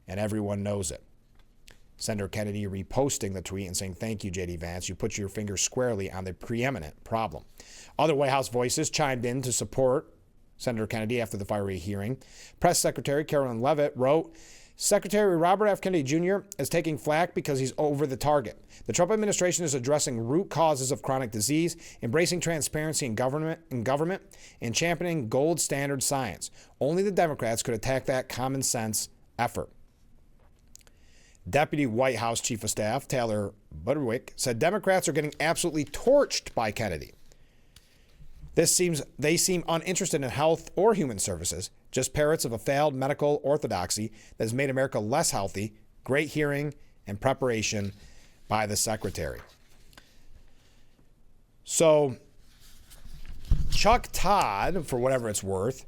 and everyone knows it. Senator Kennedy reposting the tweet and saying, thank you, J.D. Vance. You put your finger squarely on the preeminent problem. Other White House voices chimed in to support Senator Kennedy after the fiery hearing. Press Secretary Carolyn Leavitt wrote, Secretary Robert F. Kennedy Jr. is taking flack because he's over the target. The Trump administration is addressing root causes of chronic disease, embracing transparency in government, and championing gold standard science. Only the Democrats could attack that common sense effort. Deputy White House Chief of Staff Taylor Budwick said Democrats are getting absolutely torched by Kennedy. They seem uninterested in health or human services, just parrots of a failed medical orthodoxy that has made America less healthy. Great hearing and preparation by the secretary. So Chuck Todd, for whatever it's worth,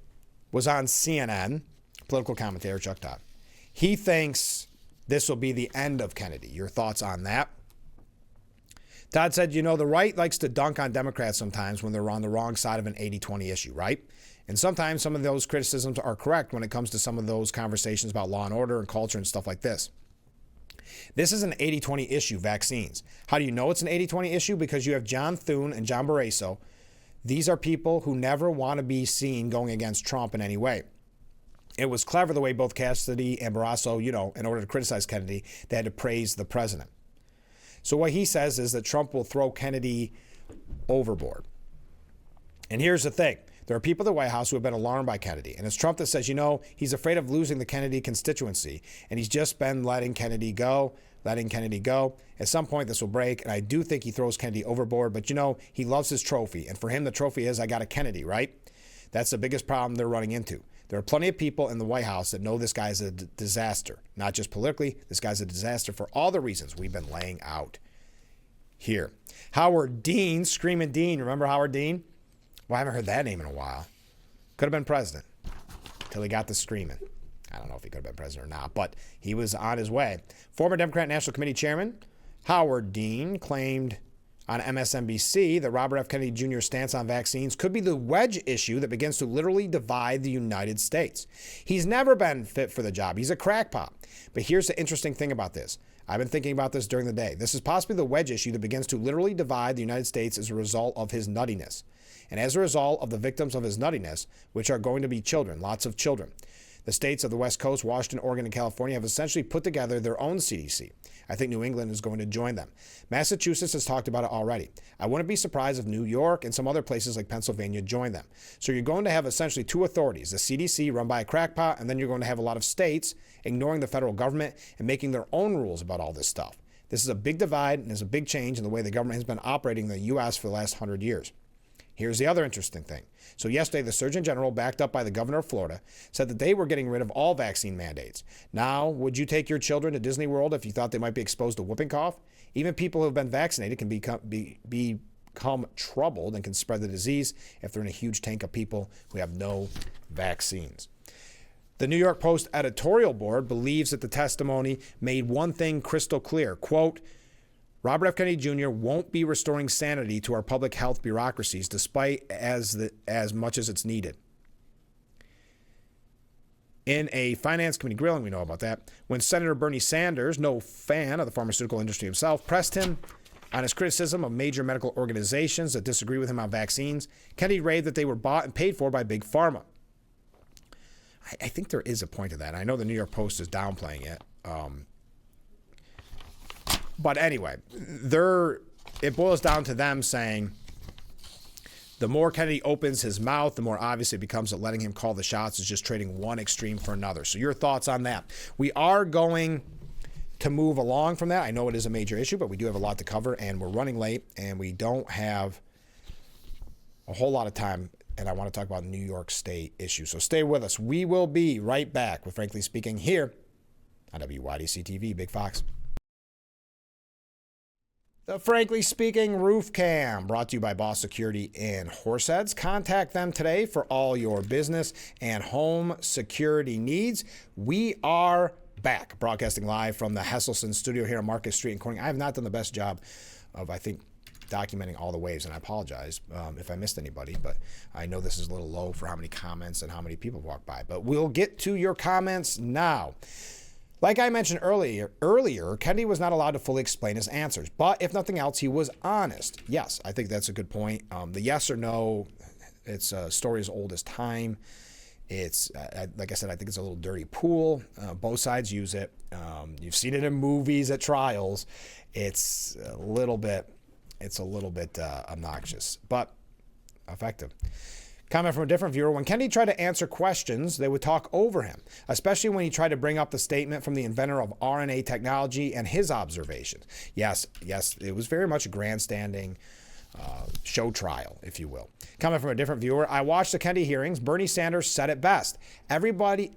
was on CNN, political commentator Chuck Todd. He thinks this will be the end of Kennedy. Your thoughts on that? Todd said, the right likes to dunk on Democrats sometimes when they're on the wrong side of an 80-20 issue, right? And sometimes some of those criticisms are correct when it comes to some of those conversations about law and order and culture and stuff like this. This is an 80-20 issue, vaccines. How do you know it's an 80-20 issue? Because you have John Thune and John Barrasso. These are people who never want to be seen going against Trump in any way. It was clever the way both Cassidy and Barrasso, in order to criticize Kennedy, they had to praise the president. So what he says is that Trump will throw Kennedy overboard. And here's the thing. There are people at the White House who have been alarmed by Kennedy. And it's Trump that says, he's afraid of losing the Kennedy constituency. And he's just been letting Kennedy go. At some point, this will break. And I do think he throws Kennedy overboard. But, he loves his trophy. And for him, the trophy is, I got a Kennedy, right? That's the biggest problem they're running into. There are plenty of people in the White House that know this guy's a disaster. Not just politically, this guy's a disaster for all the reasons we've been laying out here. Howard Dean, Screaming Dean. Remember Howard Dean? Well, I haven't heard that name in a while. Could have been president until he got the screaming. I don't know if he could have been president or not, but he was on his way. Former Democrat National Committee Chairman Howard Dean claimed on MSNBC that Robert F. Kennedy Jr.'s stance on vaccines could be the wedge issue that begins to literally divide the United States. He's never been fit for the job. He's a crackpot. But here's the interesting thing about this. I've been thinking about this during the day. This is possibly the wedge issue that begins to literally divide the United States as a result of his nuttiness. And as a result of the victims of his nuttiness, which are going to be children, lots of children. The states of the West Coast, Washington, Oregon, and California have essentially put together their own CDC. I think New England is going to join them. Massachusetts has talked about it already. I wouldn't be surprised if New York and some other places like Pennsylvania join them. So you're going to have essentially two authorities, the CDC run by a crackpot, and then you're going to have a lot of states ignoring the federal government and making their own rules about all this stuff. This is a big divide and there's a big change in the way the government has been operating in the U.S. for the last 100 years. Here's the other interesting thing. So yesterday, the Surgeon General, backed up by the governor of Florida, said that they were getting rid of all vaccine mandates. Now, would you take your children to Disney World if you thought they might be exposed to whooping cough? Even people who have been vaccinated can become troubled and can spread the disease if they're in a huge tank of people who have no vaccines. The New York Post editorial board believes that the testimony made one thing crystal clear, quote, Robert F. Kennedy Jr. won't be restoring sanity to our public health bureaucracies despite as much as it's needed. In a finance committee grilling, we know about that, when Senator Bernie Sanders, no fan of the pharmaceutical industry himself, pressed him on his criticism of major medical organizations that disagree with him on vaccines, Kennedy raved that they were bought and paid for by Big Pharma. I think there is a point to that. I know the New York Post is downplaying it. But anyway, it boils down to them saying the more Kennedy opens his mouth, the more obvious it becomes that letting him call the shots is just trading one extreme for another. So your thoughts on that? We are going to move along from that. I know it is a major issue, but we do have a lot to cover, and we're running late, and we don't have a whole lot of time, and I want to talk about New York State issues. So stay with us. We will be right back with Frankly Speaking here on WYDC TV, Big Fox. The Frankly Speaking Roof Cam, brought to you by Boss Security in Horseheads. Contact them today for all your business and home security needs. We are back, broadcasting live from the Hesselson studio here on Market Street in Corning. I have not done the best job of, I think, documenting all the waves, and I apologize if I missed anybody, but I know this is a little low for how many comments and how many people walk by. But we'll get to your comments now. Like I mentioned earlier, Kennedy was not allowed to fully explain his answers, but if nothing else, he was honest. Yes, I think that's a good point. The yes or no, it's a story as old as time. It's, like I said, I think it's a little dirty pool. Both sides use it. You've seen it in movies at trials. It's a little bit obnoxious, but effective. Comment from a different viewer. When Kennedy tried to answer questions, they would talk over him, especially when he tried to bring up the statement from the inventor of RNA technology and his observations. Yes, it was very much a grandstanding show trial, if you will. Comment from a different viewer. I watched the Kennedy hearings. Bernie Sanders said it best. Everybody,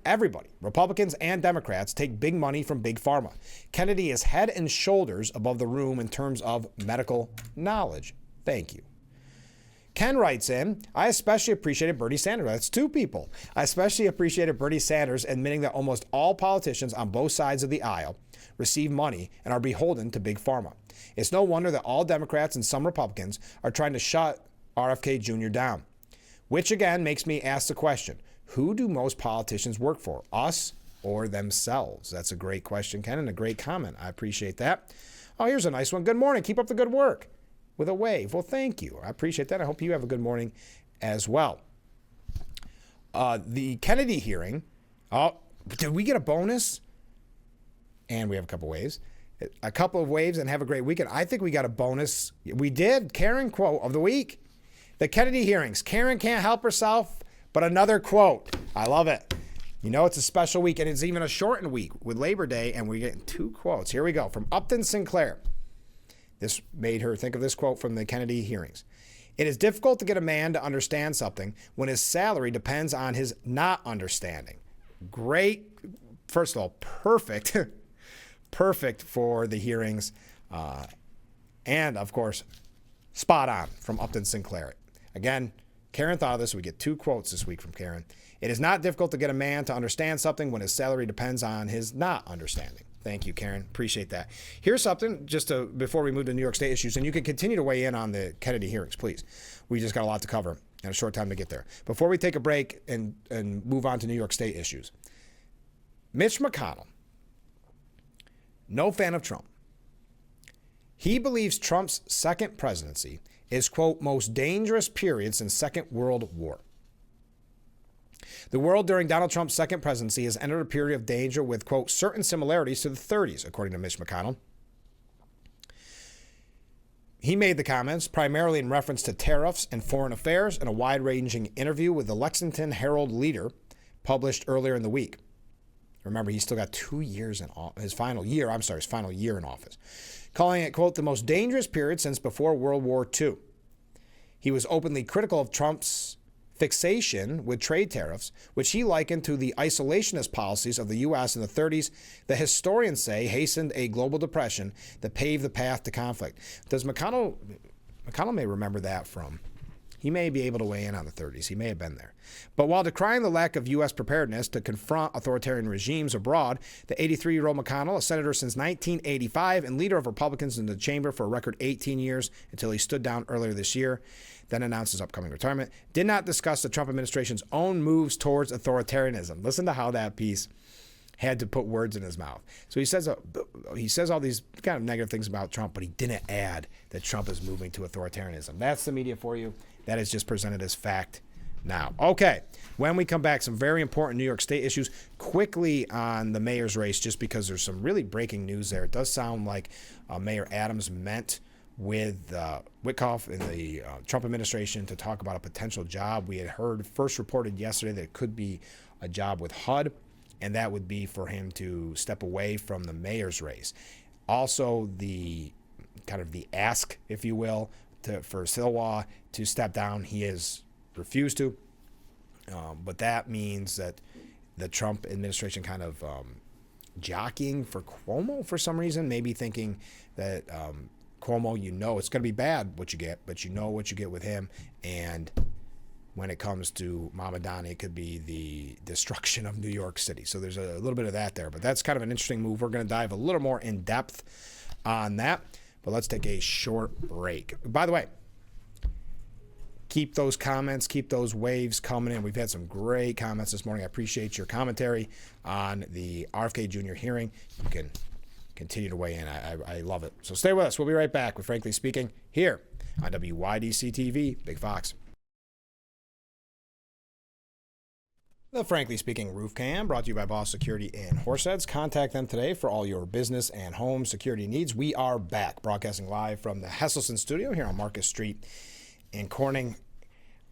Republicans and Democrats, take big money from Big Pharma. Kennedy is head and shoulders above the room in terms of medical knowledge. Thank you. Ken writes in, I especially appreciated Bernie Sanders. That's two people. I especially appreciated Bernie Sanders admitting that almost all politicians on both sides of the aisle receive money and are beholden to Big Pharma. It's no wonder that all Democrats and some Republicans are trying to shut RFK Jr. down. Which again makes me ask the question, who do most politicians work for, us or themselves? That's a great question, Ken, and a great comment. I appreciate that. Oh, here's a nice one. Good morning. Keep up the good work. With a wave. Well, thank you. I appreciate that. I hope you have a good morning as well. The Kennedy hearing. Oh, did we get a bonus? And we have a couple waves. A couple of waves and have a great weekend. I think we got a bonus. We did. Karen quote of the week. The Kennedy hearings. Karen can't help herself, but another quote. I love it. You know, it's a special week, and it's even a shortened week with Labor Day, and we're getting two quotes. Here we go. From Upton Sinclair. This made her think of this quote from the Kennedy hearings. It is difficult to get a man to understand something when his salary depends on his not understanding. Great. First of all, perfect. Perfect for the hearings. And, of course, spot on from Upton Sinclair. Again, Karen thought of this. We get two quotes this week from Karen. It is not difficult to get a man to understand something when his salary depends on his not understanding. Thank you, Karen. Appreciate that. Here's something before we move to New York State issues, and you can continue to weigh in on the Kennedy hearings, please. We just got a lot to cover and a short time to get there. Before we take a break and move on to New York State issues, Mitch McConnell, no fan of Trump. He believes Trump's second presidency is, quote, most dangerous period since Second World War. The world during Donald Trump's second presidency has entered a period of danger with, quote, certain similarities to the 30s, according to Mitch McConnell. He made the comments primarily in reference to tariffs and foreign affairs in a wide-ranging interview with the Lexington Herald Leader published earlier in the week. Remember, he's still got 2 years in his final year in office, calling it, quote, the most dangerous period since before World War II. He was openly critical of Trump's fixation with trade tariffs, which he likened to the isolationist policies of the U.S. in the 30s that historians say hastened a global depression that paved the path to conflict. Does McConnell may remember that from, he may be able to weigh in on the 30s. He may have been there. But while decrying the lack of U.S. preparedness to confront authoritarian regimes abroad, the 83-year-old McConnell, a senator since 1985 and leader of Republicans in the chamber for a record 18 years until he stood down earlier this year, then announced his upcoming retirement, did not discuss the Trump administration's own moves towards authoritarianism. Listen to how that piece had to put words in his mouth. So he says all these kind of negative things about Trump, but he didn't add that Trump is moving to authoritarianism. That's the media for you. That is just presented as fact now. Okay, when we come back, some very important New York State issues. Quickly on the mayor's race, just because there's some really breaking news there. It does sound like Mayor Adams met with Witkoff in the Trump administration to talk about a potential job. We had heard first reported yesterday that it could be a job with HUD, and that would be for him to step away from the mayor's race. Also, the kind of the ask, if you will, for Silwa to step down. He has refused to, but that means that the Trump administration kind of jockeying for Cuomo for some reason, maybe thinking that Cuomo, it's going to be bad what you get, but you know what you get with him. And when it comes to Mamdani, it could be the destruction of New York City. So there's a little bit of that there, but that's kind of an interesting move. We're going to dive a little more in depth on that, but let's take a short break. By the way, keep those comments, keep those waves coming in. We've had some great comments this morning. I appreciate your commentary on the RFK Jr. hearing. You can continue to weigh in. I love it. So stay with us. We'll be right back with Frankly Speaking here on WYDC TV, Big Fox. The Frankly Speaking Roof Cam brought to you by Boss Security in Horseheads. Contact them today for all your business and home security needs. We are back, broadcasting live from the Hesselson studio here on Marcus Street in Corning.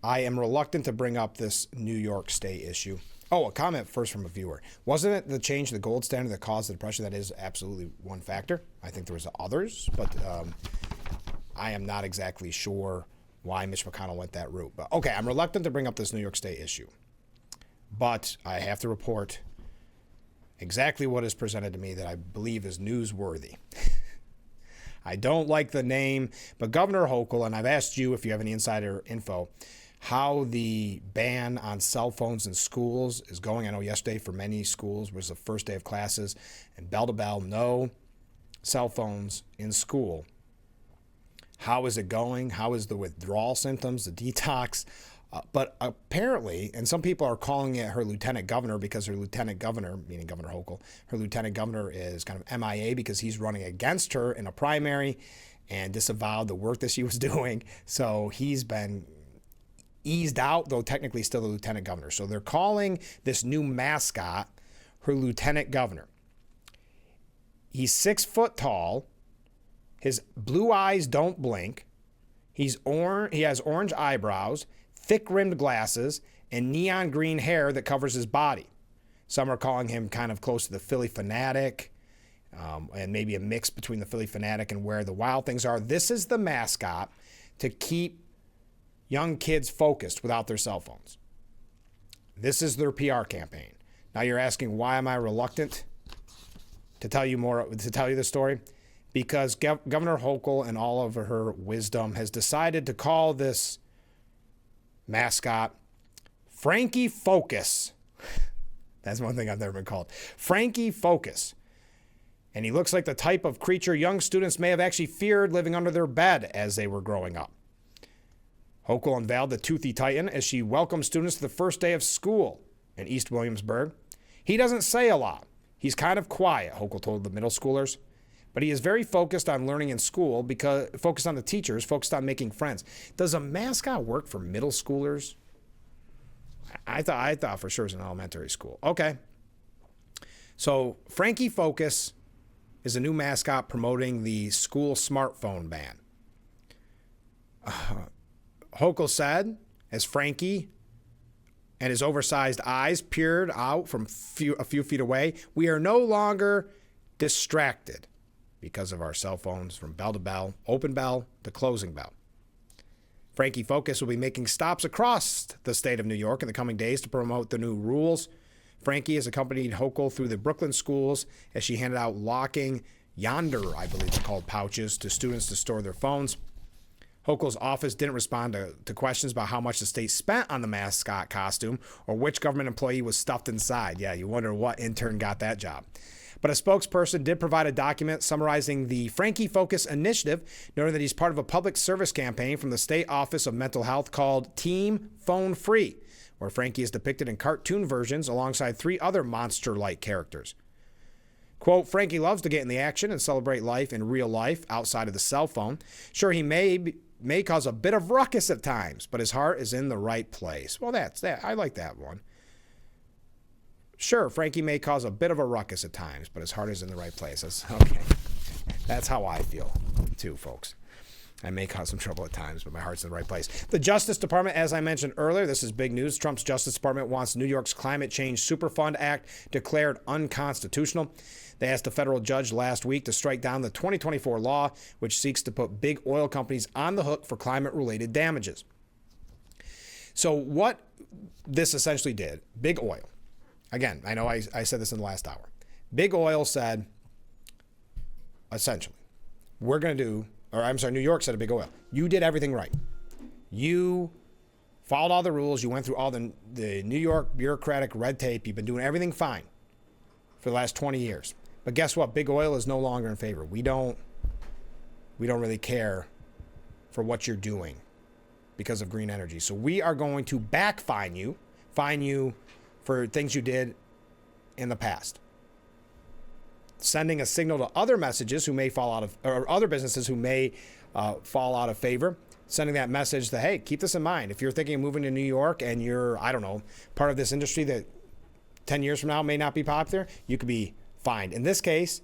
I am reluctant to bring up this New York State issue. Oh, a comment first from a viewer. Wasn't it the change to the gold standard that caused the depression? That is absolutely one factor. I think there was others, but I am not exactly sure why Mitch McConnell went that route. But okay, I'm reluctant to bring up this New York State issue, but I have to report exactly what is presented to me that I believe is newsworthy. I don't like the name, but Governor Hochul, and I've asked you if you have any insider info, how the ban on cell phones in schools is going. I know yesterday for many schools was the first day of classes, and bell to bell, no cell phones in school. How is it going? How is the withdrawal symptoms, the detox? But apparently, and some people are calling it her lieutenant governor because her lieutenant governor, meaning Governor Hochul, her lieutenant governor is kind of MIA because he's running against her in a primary and disavowed the work that she was doing. So he's been eased out, though technically still the lieutenant governor. So they're calling this new mascot her lieutenant governor. He's 6 foot tall. His blue eyes don't blink. He has orange eyebrows, thick-rimmed glasses, and neon green hair that covers his body. Some are calling him kind of close to the Philly Fanatic, and maybe a mix between the Philly Fanatic and Where the Wild Things Are. This is the mascot to keep young kids focused without their cell phones. This is their PR campaign. Now you're asking, why am I reluctant to tell you the story? Because Governor Hochul, in all of her wisdom, has decided to call this mascot Frankie Focus. That's one thing I've never been called. Frankie Focus. And he looks like the type of creature young students may have actually feared living under their bed as they were growing up. Hochul unveiled the toothy titan as she welcomed students to the first day of school in East Williamsburg. He doesn't say a lot. He's kind of quiet, Hochul told the middle schoolers. But he is very focused on learning in school, because focused on the teachers, focused on making friends. Does a mascot work for middle schoolers? I thought for sure it was an elementary school. Okay. So Frankie Focus is a new mascot promoting the school smartphone ban. Hochul said, as Frankie and his oversized eyes peered out from a few feet away, we are no longer distracted because of our cell phones from bell to bell, open bell to closing bell. Frankie Focus will be making stops across the state of New York in the coming days to promote the new rules. Frankie has accompanied Hochul through the Brooklyn schools as she handed out locking Yonder, I believe they're called, pouches to students to store their phones. Hochul's office didn't respond to questions about how much the state spent on the mascot costume or which government employee was stuffed inside. Yeah, you wonder what intern got that job. But a spokesperson did provide a document summarizing the Frankie Focus initiative, noting that he's part of a public service campaign from the State Office of Mental Health called Team Phone Free, where Frankie is depicted in cartoon versions alongside 3 other monster-like characters. Quote, Frankie loves to get in the action and celebrate life in real life outside of the cell phone. Sure, he may cause a bit of ruckus at times, but his heart is in the right place. Well, that's that. I like that one. Sure, Frankie may cause a bit of a ruckus at times, but his heart is in the right place. Okay. That's how I feel, too, folks. I may cause some trouble at times, but my heart's in the right place. The Justice Department, as I mentioned earlier, this is big news. Trump's Justice Department wants New York's Climate Change Superfund Act declared unconstitutional. They asked a federal judge last week to strike down the 2024 law, which seeks to put big oil companies on the hook for climate-related damages. So what this essentially did, big oil, again, I know I said this in the last hour. Big oil said, essentially, we're going to do, or I'm sorry, New York said to big oil, you did everything right. You followed all the rules. You went through all the New York bureaucratic red tape. You've been doing everything fine for the last 20 years. But guess what? Big oil is no longer in favor. We don't really care for what you're doing because of green energy. So we are going to fine you for things you did in the past. Sending a signal to other messages who may fall out of, or other businesses who may fall out of favor. Sending that message that, hey, keep this in mind. If you're thinking of moving to New York and you're, I don't know, part of this industry that 10 years from now may not be popular, you could be fined. In this case,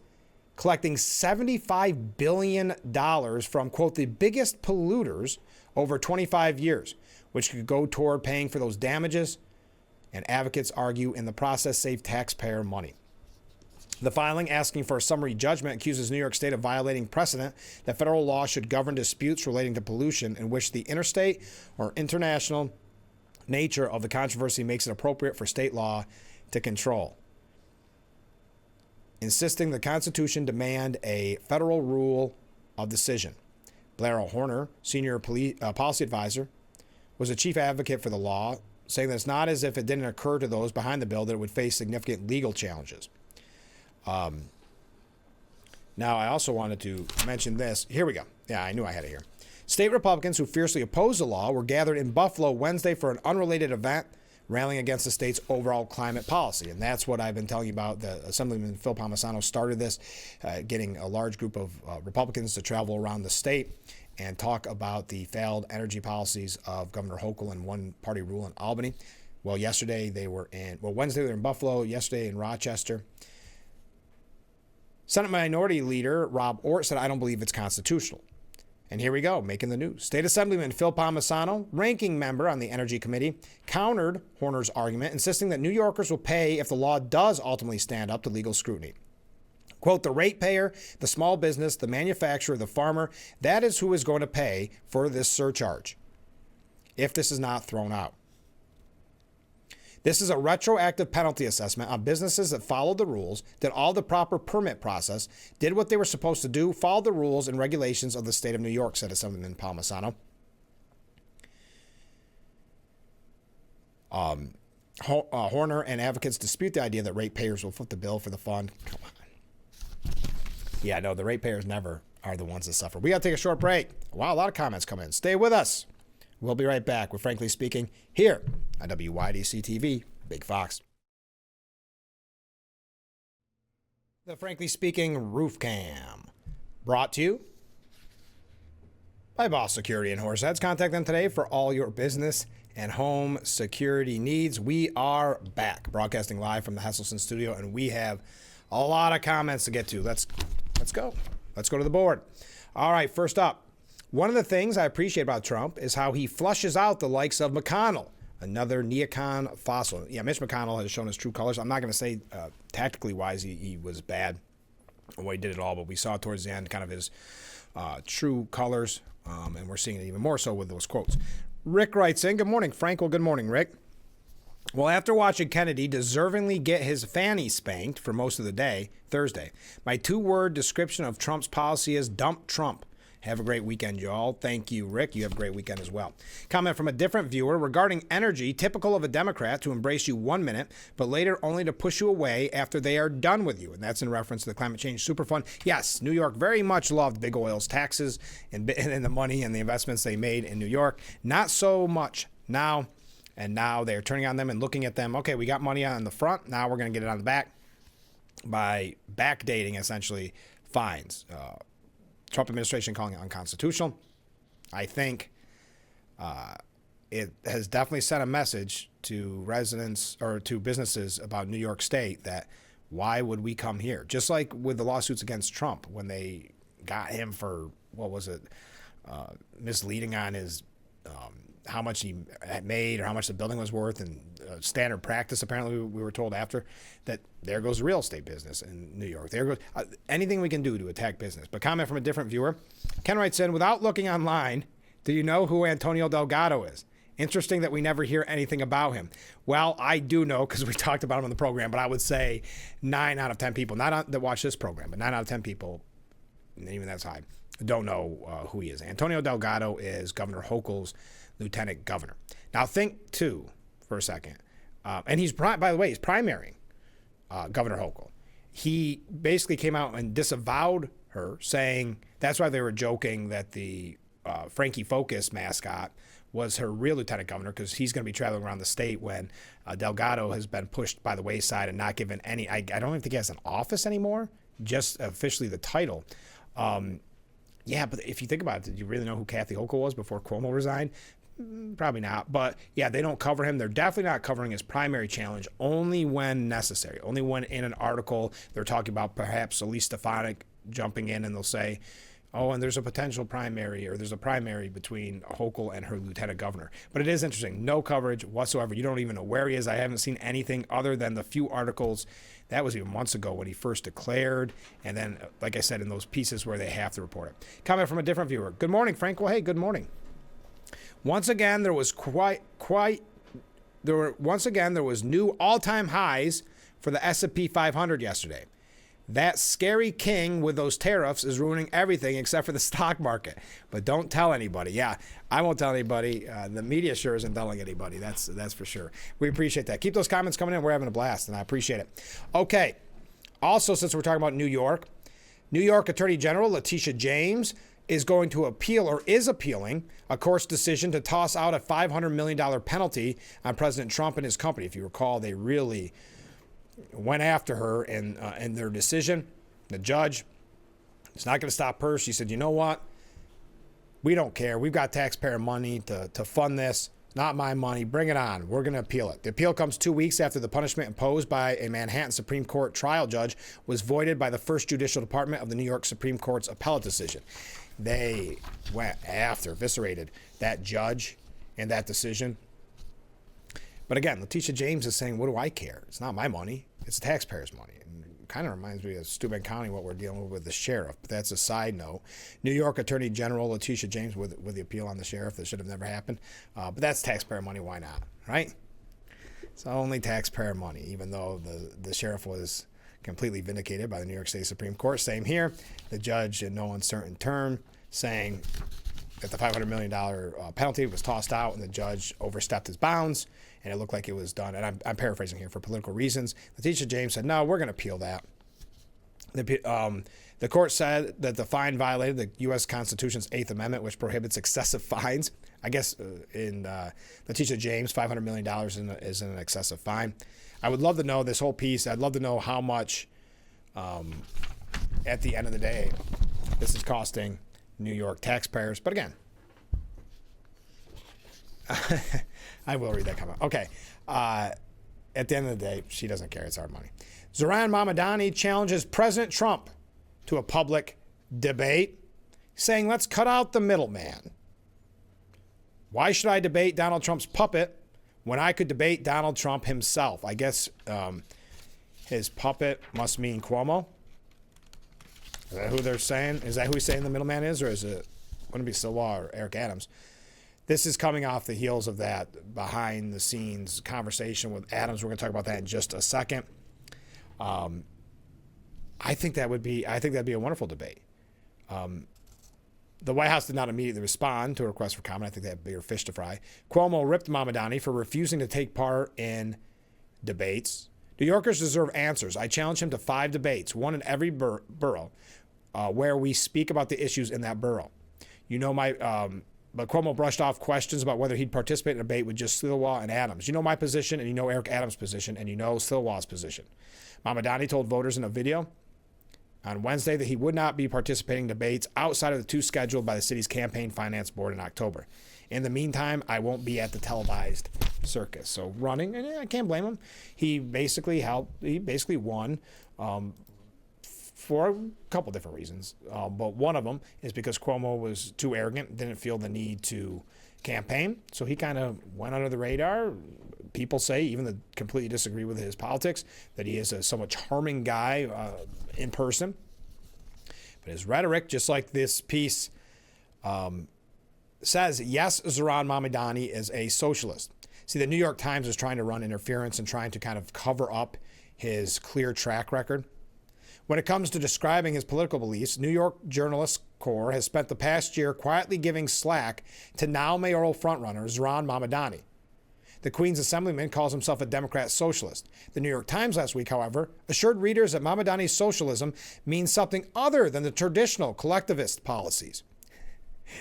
collecting $75 billion from, quote, the biggest polluters over 25 years, which could go toward paying for those damages, and advocates argue in the process save taxpayer money. The filing, asking for a summary judgment, accuses New York State of violating precedent that federal law should govern disputes relating to pollution in which the interstate or international nature of the controversy makes it appropriate for state law to control. Insisting the Constitution demand a federal rule of decision. Blair Horner, senior policy advisor, was a chief advocate for the law, saying that it's not as if it didn't occur to those behind the bill that it would face significant legal challenges. Now, I also wanted to mention this. Here we go. Yeah, I knew I had it here. State Republicans who fiercely oppose the law were gathered in Buffalo Wednesday for an unrelated event rallying against the state's overall climate policy. And that's what I've been telling you about. The Assemblyman Phil Palmisano started this, getting a large group of Republicans to travel around the state and talk about the failed energy policies of Governor Hochul and one-party rule in Albany. Well, Wednesday they were in Buffalo, yesterday in Rochester. Senate Minority Leader Rob Ortt said, I don't believe it's constitutional. And here we go, making the news. State Assemblyman Phil Palmisano, ranking member on the Energy Committee, countered Horner's argument, insisting that New Yorkers will pay if the law does ultimately stand up to legal scrutiny. Quote, the ratepayer, the small business, the manufacturer, the farmer, that is who is going to pay for this surcharge if this is not thrown out. This is a retroactive penalty assessment on businesses that followed the rules, did all the proper permit process, did what they were supposed to do, followed the rules and regulations of the state of New York, said Assemblyman Palmisano. Horner and advocates dispute the idea that ratepayers will foot the bill for the fund. Come on. Yeah, no, the ratepayers never are the ones that suffer. We got to take a short break. Wow, a lot of comments come in. Stay with us. We'll be right back with Frankly Speaking here on WYDC TV, Big Fox. The Frankly Speaking Roof Cam, brought to you by Boss Security in Horseheads. Contact them today for all your business and home security needs. We are back, broadcasting live from the Hesselson studio, and we have a lot of comments to get to. Let's go. Let's go to the board. All right, first up, one of the things I appreciate about Trump is how he flushes out the likes of McConnell, another neocon fossil. Yeah, Mitch McConnell has shown his true colors. I'm not going to say tactically wise he was bad the way he did it all, but we saw towards the end kind of his true colors, and we're seeing it even more so with those quotes. Rick writes in, good morning, Frank. Well, good morning, Rick. Well, after watching Kennedy deservingly get his fanny spanked for most of the day, Thursday, my 2-word description of Trump's policy is dump Trump. Have a great weekend, y'all. Thank you, Rick. You have a great weekend as well. Comment from a different viewer regarding energy, typical of a Democrat to embrace you 1 minute, but later only to push you away after they are done with you. And that's in reference to the Climate Change Superfund. Yes, New York very much loved big oil's taxes and the money and the investments they made in New York. Not so much now. And now they're turning on them and looking at them. Okay, we got money on the front. Now we're going to get it on the back by backdating, essentially, fines. Trump administration calling it unconstitutional. I think it has definitely sent a message to residents or to businesses about New York State that why would we come here? Just like with the lawsuits against Trump when they got him for, what was it, misleading on his how much he had made or how much the building was worth, and standard practice, apparently we were told after, that there goes the real estate business in New York. There goes anything we can do to attack business. But comment from a different viewer. Ken writes in, without looking online, do you know who Antonio Delgado is? Interesting that we never hear anything about him. Well, I do know because we talked about him on the program, but I would say 9 out of 10 people, that watch this program, but 9 out of 10 people, and even that's high, don't know who he is. Antonio Delgado is Governor Hochul's lieutenant governor. Now think too for a second, and he's by the way he's primarying Governor Hochul. He basically came out and disavowed her, saying that's why they were joking that the Frankie Focus mascot was her real lieutenant governor, because he's going to be traveling around the state when Delgado has been pushed by the wayside and not given any. I don't even think he has an office anymore, just officially the title. Yeah, but if you think about it, did you really know who Kathy Hochul was before Cuomo resigned? Probably not. But yeah, they don't cover him. They're definitely not covering his primary challenge, only when necessary. Only when in an article they're talking about perhaps Elise Stefanik jumping in and they'll say, oh, and there's a potential primary, or there's a primary between Hochul and her lieutenant governor. But it is interesting. No coverage whatsoever. You don't even know where he is. I haven't seen anything other than the few articles. That was even months ago when he first declared. And then, like I said, in those pieces where they have to report it. Comment from a different viewer. Good morning, Frank. Well, hey, good morning. Once again, there was new all-time highs for the S&P 500 yesterday. That scary king with those tariffs is ruining everything except for the stock market. But don't tell anybody. Yeah, I won't tell anybody. The media sure isn't telling anybody. That's for sure. We appreciate that. Keep those comments coming in. We're having a blast, and I appreciate it. Okay. Also, since we're talking about New York Attorney General Letitia James is going to appeal, or is appealing, a court's decision to toss out a $500 million penalty on President Trump and his company. If you recall, they really went after her in their decision. The judge is not going to stop her. She said, you know what? We don't care. We've got taxpayer money to fund this. Not my money. Bring it on. We're going to appeal it. The appeal comes 2 weeks after the punishment imposed by a Manhattan Supreme Court trial judge was voided by the First Judicial Department of the New York Supreme Court's appellate decision. They went after, eviscerated that judge and that decision. But again, Letitia James is saying, what do I care? It's not my money. It's the taxpayers' money. And it kind of reminds me of Steuben County, what we're dealing with the sheriff. But that's a side note. New York Attorney General Letitia James with the appeal on the sheriff. That should have never happened. But that's taxpayer money. Why not? Right? It's only taxpayer money, even though the sheriff was completely vindicated by the New York State Supreme Court. Same here. The judge, in no uncertain term, saying that the $500 million penalty was tossed out and the judge overstepped his bounds, and it looked like it was done. And I'm paraphrasing here for political reasons. Letitia James said, no, we're going to appeal that. The court said that the fine violated the U.S. Constitution's 8th Amendment, which prohibits excessive fines. I guess in Letitia James, $500 million is an excessive fine. I would love to know this whole piece. I'd love to know how much, at the end of the day, this is costing New York taxpayers. But again, I will read that comment. Okay. At the end of the day, she doesn't care. It's our money. Zohran Mamdani challenges President Trump to a public debate, saying, let's cut out the middleman. Why should I debate Donald Trump's puppet when I could debate Donald Trump himself? I guess his puppet must mean Cuomo. Is that who they're saying? Is that who he's saying the middleman is? Or is it going to be Silwa or Eric Adams? This is coming off the heels of that behind the scenes conversation with Adams. We're going to talk about that in just a second. I think that'd be a wonderful debate. The White House did not immediately respond to a request for comment. I think they have bigger fish to fry. Cuomo ripped Mamdani for refusing to take part in debates. New Yorkers deserve answers. I challenge him to 5 debates, one in every borough, where we speak about the issues in that borough. But Cuomo brushed off questions about whether he'd participate in a debate with just Silwa and Adams. You know my position, and you know Eric Adams' position, and you know Silwa's position. Mamdani told voters in a video on Wednesday that he would not be participating in debates outside of the 2 scheduled by the city's campaign finance board in October. In the meantime, I won't be at the televised circus. So running, and I can't blame him. He basically won for a couple different reasons. But one of them is because Cuomo was too arrogant, didn't feel the need to campaign. So he kind of went under the radar. People say, even that completely disagree with his politics, that he is a somewhat charming guy in person. But his rhetoric, just like this piece says, yes, Zohran Mamdani is a socialist. See, the New York Times is trying to run interference and trying to kind of cover up his clear track record. When it comes to describing his political beliefs, New York Journalists Corps has spent the past year quietly giving slack to now mayoral frontrunner Zohran Mamdani. The Queens Assemblyman calls himself a Democrat socialist. The New York Times last week, however, assured readers that Mamdani's socialism means something other than the traditional collectivist policies.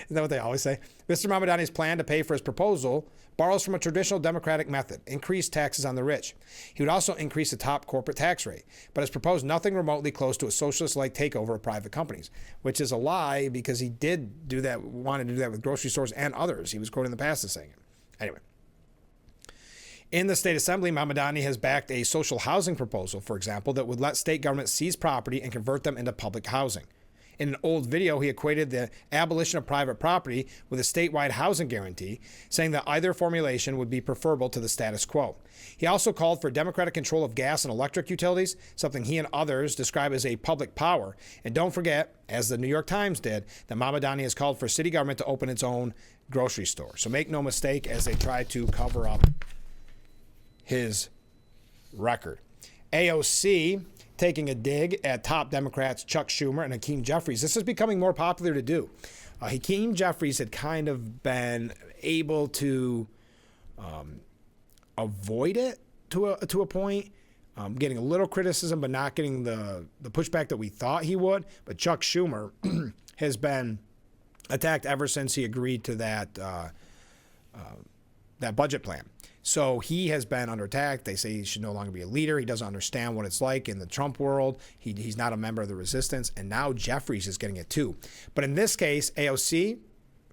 Isn't that what they always say? Mr. Mamdani's plan to pay for his proposal borrows from a traditional democratic method, increase taxes on the rich. He would also increase the top corporate tax rate, but has proposed nothing remotely close to a socialist-like takeover of private companies, which is a lie because he did do that, wanted to do that with grocery stores and others. He was quoted in the past as saying it. Anyway. In the state assembly, Mamdani has backed a social housing proposal, for example, that would let state governments seize property and convert them into public housing. In an old video, he equated the abolition of private property with a statewide housing guarantee, saying that either formulation would be preferable to the status quo. He also called for democratic control of gas and electric utilities, something he and others describe as a public power. And don't forget, as the New York Times did, that Mamdani has called for city government to open its own grocery store. So make no mistake as they try to cover up his record. AOC taking a dig at top Democrats Chuck Schumer and Hakeem Jeffries. This is becoming more popular to do. Hakeem Jeffries had kind of been able to avoid it to a point, getting a little criticism, but not getting the pushback that we thought he would. But Chuck Schumer has been attacked ever since he agreed to that budget plan. So he has been under attack. They say he should no longer be a leader. He doesn't understand what it's like in the Trump world. He's not a member of the resistance. And now Jeffries is getting it too. But in this case, AOC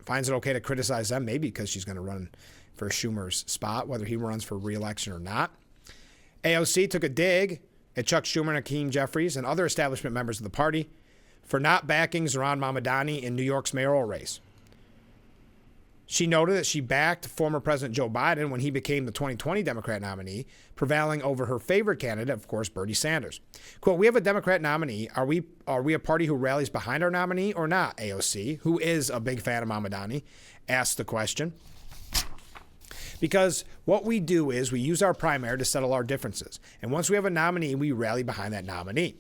finds it okay to criticize them, maybe because she's going to run for Schumer's spot, whether he runs for re-election or not. AOC took a dig at Chuck Schumer and Hakeem Jeffries and other establishment members of the party for not backing Zohran Mamdani in New York's mayoral race. She noted that she backed former President Joe Biden when he became the 2020 Democrat nominee, prevailing over her favorite candidate, of course, Bernie Sanders. Quote, we have a Democrat nominee. Are we a party who rallies behind our nominee or not? AOC, who is a big fan of Mamdani, asked the question. Because what we do is we use our primary to settle our differences. And once we have a nominee, we rally behind that nominee.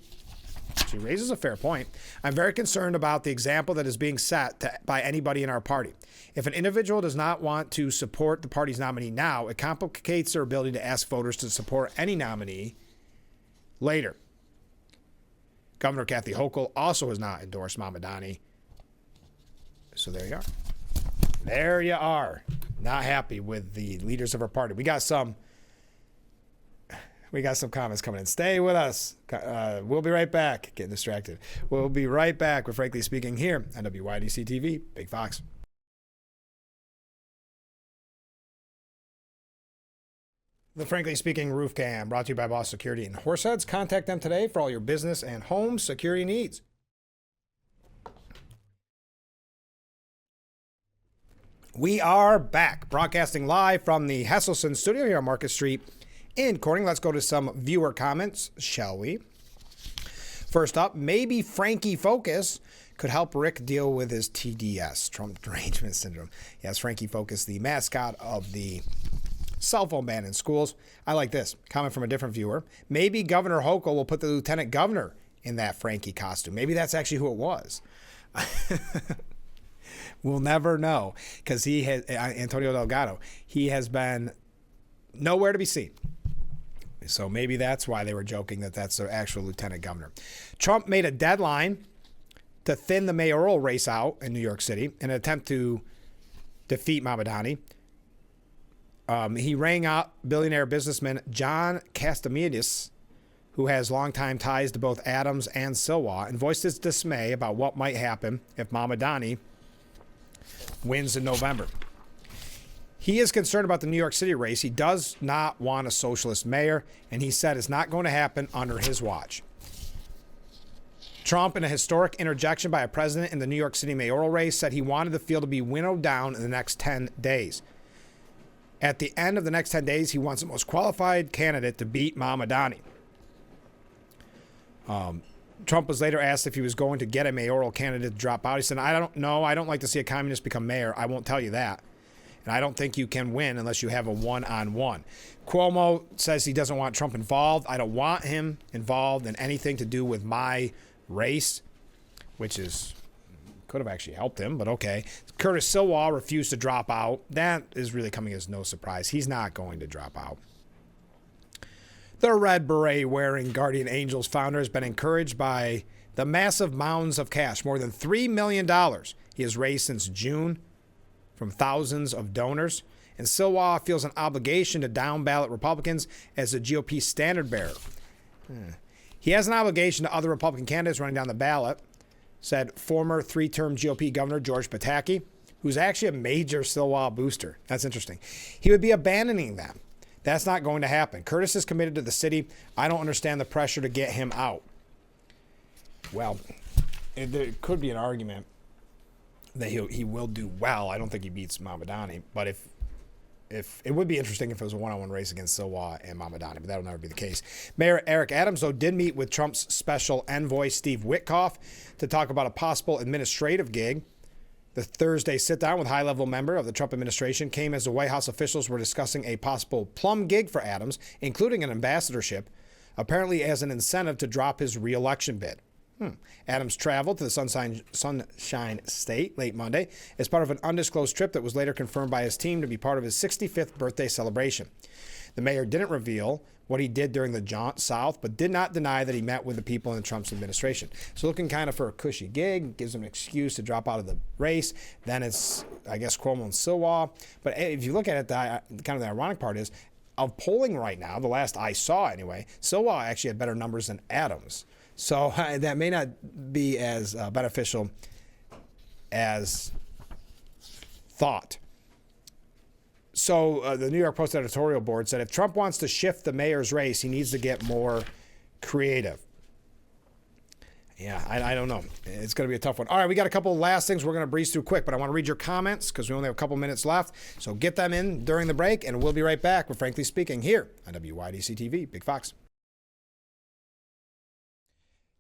She raises a fair point. I'm very concerned about the example that is being set by anybody in our party. If an individual does not want to support the party's nominee now, it complicates their ability to ask voters to support any nominee later. Governor Kathy Hochul also has not endorsed Mamdani. So there you are. There you are. Not happy with the leaders of our party. We got some comments coming in. Stay with us. We'll be right back. Getting distracted. We'll be right back with Frankly Speaking here on WYDC TV. Big Fox. The Frankly Speaking Roof Cam brought to you by Boss Security and Horseheads. Contact them today for all your business and home security needs. We are back, broadcasting live from the Hesselson studio here on Market Street in Corning. Let's go to some viewer comments, shall we? First up, maybe Frankie Focus could help Rick deal with his TDS, Trump Derangement Syndrome. Yes, Frankie Focus, the mascot of the cell phone ban in schools. I like this. Comment from a different viewer. Maybe Governor Hochul will put the lieutenant governor in that Frankie costume. Maybe that's actually who it was. We'll never know, because he has, Antonio Delgado, he has been nowhere to be seen. So maybe that's why they were joking that that's their actual lieutenant governor. Trump made a deadline to thin the mayoral race out in New York City in an attempt to defeat Mamdani. He rang out billionaire businessman John Castimedes, who has longtime ties to both Adams and Silwa, and voiced his dismay about what might happen if Mamdani wins in November. He is concerned about the New York City race. He does not want a socialist mayor, and he said it's not going to happen under his watch. Trump, in a historic interjection by a president in the New York City mayoral race, said he wanted the field to be winnowed down in the next 10 days. At the end of the next 10 days, he wants the most qualified candidate to beat Mamdani. Trump was later asked if he was going to get a mayoral candidate to drop out. He said, I don't know. I don't like to see a communist become mayor. I won't tell you that. And I don't think you can win unless you have a one-on-one. Cuomo says he doesn't want Trump involved. I don't want him involved in anything to do with my race, which is could have actually helped him, but okay. Curtis Silwa refused to drop out. That is really coming as no surprise. He's not going to drop out. The Red Beret-wearing Guardian Angels founder has been encouraged by the massive mounds of cash, more than $3 million he has raised since June from thousands of donors. And Silwa feels an obligation to down-ballot Republicans as the GOP standard bearer. He has an obligation to other Republican candidates running down the ballot, said former three-term GOP Governor George Pataki, who's actually a major Silwa booster. That's interesting. He would be abandoning them. That's not going to happen. Curtis is committed to the city. I don't understand the pressure to get him out. Well, there could be an argument that he will do well. I don't think he beats Mamdani, but if it would be interesting if it was a one-on-one race against Silwa and Mamdani, but that'll never be the case. Mayor Eric Adams, though, did meet with Trump's special envoy Steve Witkoff to talk about a possible administrative gig. The Thursday sit-down with high-level member of the Trump administration came as the White House officials were discussing a possible plum gig for Adams, including an ambassadorship, apparently as an incentive to drop his re-election bid. Adams traveled to the Sunshine State late Monday as part of an undisclosed trip that was later confirmed by his team to be part of his 65th birthday celebration. The mayor didn't reveal what he did during the jaunt south, but did not deny that he met with the people in Trump's administration. So looking kind of for a cushy gig, gives him an excuse to drop out of the race. Then it's, I guess, Cuomo and Silwa. But if you look at it, kind of the ironic part is, of polling right now, the last I saw anyway, Silwa actually had better numbers than Adams. So that may not be as beneficial as thought. So the New York Post editorial board said if Trump wants to shift the mayor's race, he needs to get more creative. Yeah, I don't know. It's going to be a tough one. All right, we got a couple of last things we're going to breeze through quick, but I want to read your comments because we only have a couple minutes left. So get them in during the break, and we'll be right back with Frankly Speaking here on WYDC TV. Big Fox.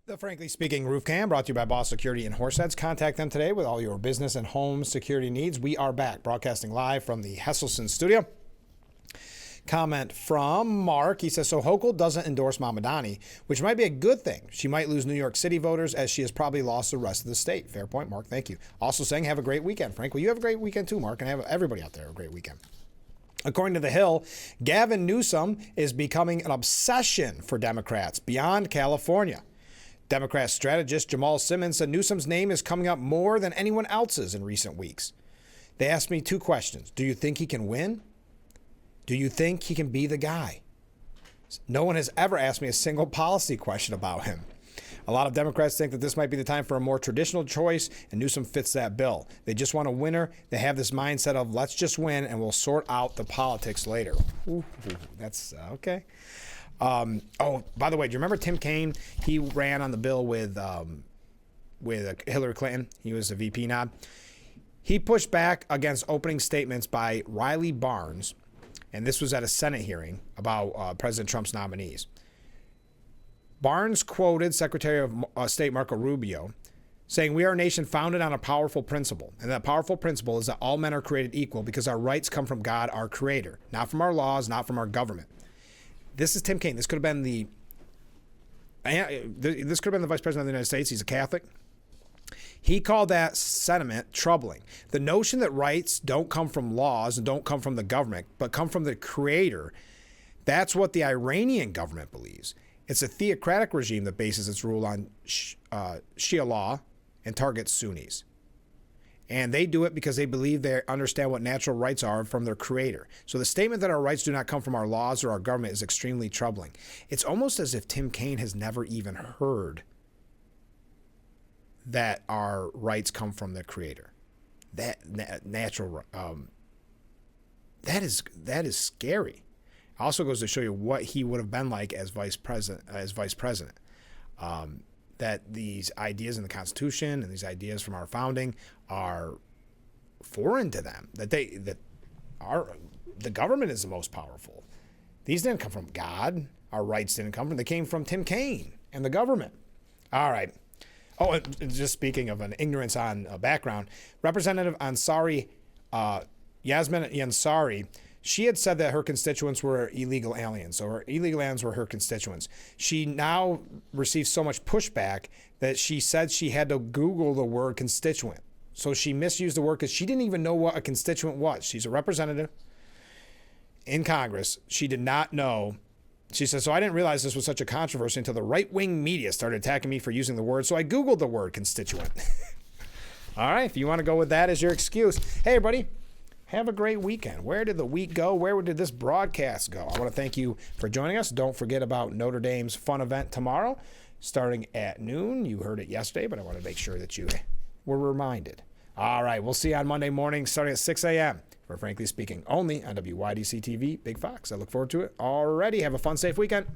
The Frankly Speaking Roof Cam brought to you by Boss Security and Horseheads. Contact them today with all your business and home security needs. We are back broadcasting live from the Hesselson studio. Comment from Mark. He says, so Hochul doesn't endorse Mamdani, which might be a good thing. She might lose New York City voters as she has probably lost the rest of the state. Fair point, Mark. Thank you. Also saying, have a great weekend, Frank. Well, you have a great weekend too, Mark, and have everybody out there a great weekend. According to The Hill, Gavin Newsom is becoming an obsession for Democrats beyond California. Democrat strategist Jamal Simmons said Newsom's name is coming up more than anyone else's in recent weeks. They asked me 2 questions. Do you think he can win? Do you think he can be the guy? No one has ever asked me a single policy question about him. A lot of Democrats think that this might be the time for a more traditional choice, and Newsom fits that bill. They just want a winner. They have this mindset of let's just win and we'll sort out the politics later. Ooh, that's okay. Oh, by the way, do you remember Tim Kaine? He ran on the bill with Hillary Clinton. He was a VP nod. He pushed back against opening statements by Riley Barnes, and this was at a Senate hearing about President Trump's nominees. Barnes quoted Secretary of State Marco Rubio saying, "We are a nation founded on a powerful principle, and that powerful principle is that all men are created equal because our rights come from God, our creator, not from our laws, not from our government." This is Tim Kaine. This could have been the Vice President of the United States. He's a Catholic. He called that sentiment troubling. The notion that rights don't come from laws and don't come from the government, but come from the creator, that's what the Iranian government believes. It's a theocratic regime that bases its rule on Shia law and targets Sunnis. And they do it because they believe they understand what natural rights are from their creator. So the statement that our rights do not come from our laws or our government is extremely troubling. It's almost as if Tim Kaine has never even heard that our rights come from the creator. That natural, that is scary. Also goes to show you what he would have been like as vice president. That these ideas in the Constitution and these ideas from our founding are foreign to them. The government is the most powerful. These didn't come from God. Our rights didn't come from. They came from Tim Kaine and the government. All right. Oh, and just speaking of an ignorance on background, Representative Ansari, Yasmin Ansari, she had said that her constituents were illegal aliens. So her illegal aliens were her constituents. She now receives so much pushback that she said she had to Google the word constituent. So she misused the word because she didn't even know what a constituent was. She's a representative in Congress. She did not know. She says, so I didn't realize this was such a controversy until the right-wing media started attacking me for using the word. So I Googled the word constituent. All right, if you want to go with that as your excuse. Hey, everybody. Have a great weekend. Where did the week go? Where did this broadcast go? I want to thank you for joining us. Don't forget about Notre Dame's fun event tomorrow, starting at noon. You heard it yesterday, but I want to make sure that you were reminded. All right, we'll see you on Monday morning, starting at 6 a.m. for Frankly Speaking, only on WYDC TV, Big Fox. I look forward to it already. Have a fun, safe weekend.